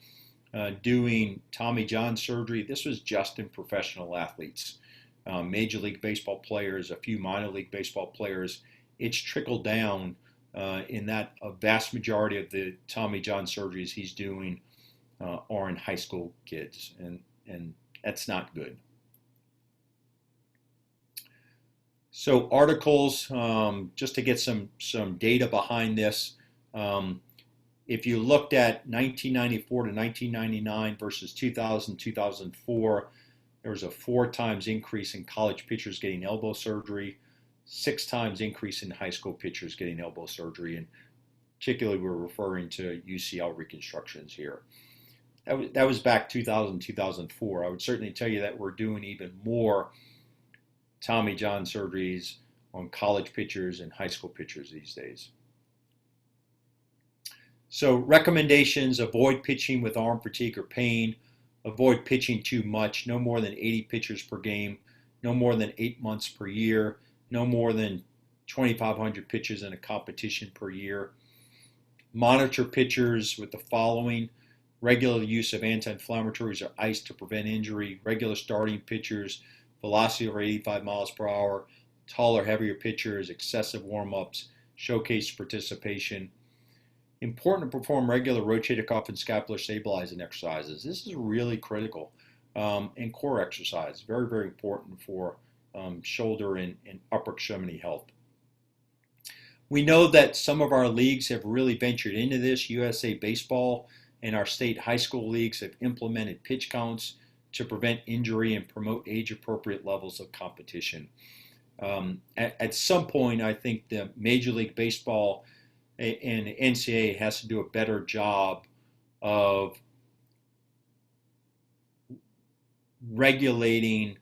doing Tommy John surgery, this was just in professional athletes. Major League Baseball players, a few minor league baseball players. It's trickled down in that a vast majority of the Tommy John surgeries he's doing are in high school kids, and that's not good. So articles, just to get some data behind this, if you looked at 1994 to 1999 versus 2000, 2004, there was a 4 times increase in college pitchers getting elbow surgery, 6 times increase in high school pitchers getting elbow surgery, and particularly we're referring to UCL reconstructions here. That was back 2000, 2004. I would certainly tell you that we're doing even more Tommy John surgeries on college pitchers and high school pitchers these days. So recommendations: avoid pitching with arm fatigue or pain, avoid pitching too much, no more than 80 pitchers per game, no more than 8 months per year, no more than 2,500 pitches in a competition per year. Monitor pitchers with the following: regular use of anti-inflammatories or ice to prevent injury, regular starting pitchers, velocity over 85 miles per hour, taller, heavier pitchers, excessive warm-ups, showcase participation. Important to perform regular rotator cuff and scapular stabilizing exercises. This is really critical. And core exercise, very, very important for shoulder and upper extremity health. We know that some of our leagues have really ventured into this. USA Baseball and our state high school leagues have implemented pitch counts to prevent injury and promote age-appropriate levels of competition. At some point, I think the Major League Baseball and the NCAA has to do a better job of regulating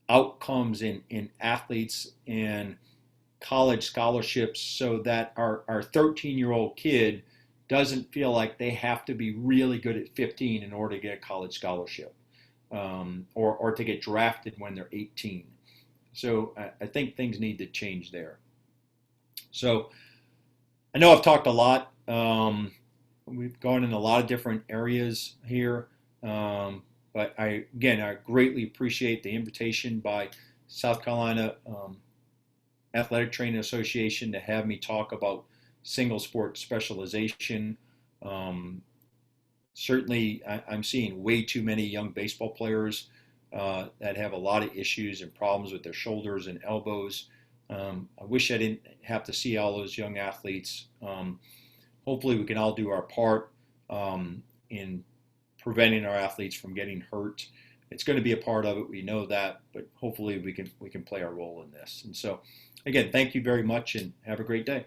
outcomes in athletes and college scholarships so that our 13-year-old kid doesn't feel like they have to be really good at 15 in order to get a college scholarship, or to get drafted when they're 18. So I think things need to change there. So I know I've talked a lot. We've gone in a lot of different areas here. But I greatly appreciate the invitation by South Carolina Athletic Training Association to have me talk about single sport specialization. Certainly, I'm seeing way too many young baseball players that have a lot of issues and problems with their shoulders and elbows. I wish I didn't have to see all those young athletes. Hopefully, we can all do our part in preventing our athletes from getting hurt. It's going to be a part of it. We know that, but hopefully we can play our role in this. And so, again, thank you very much and have a great day.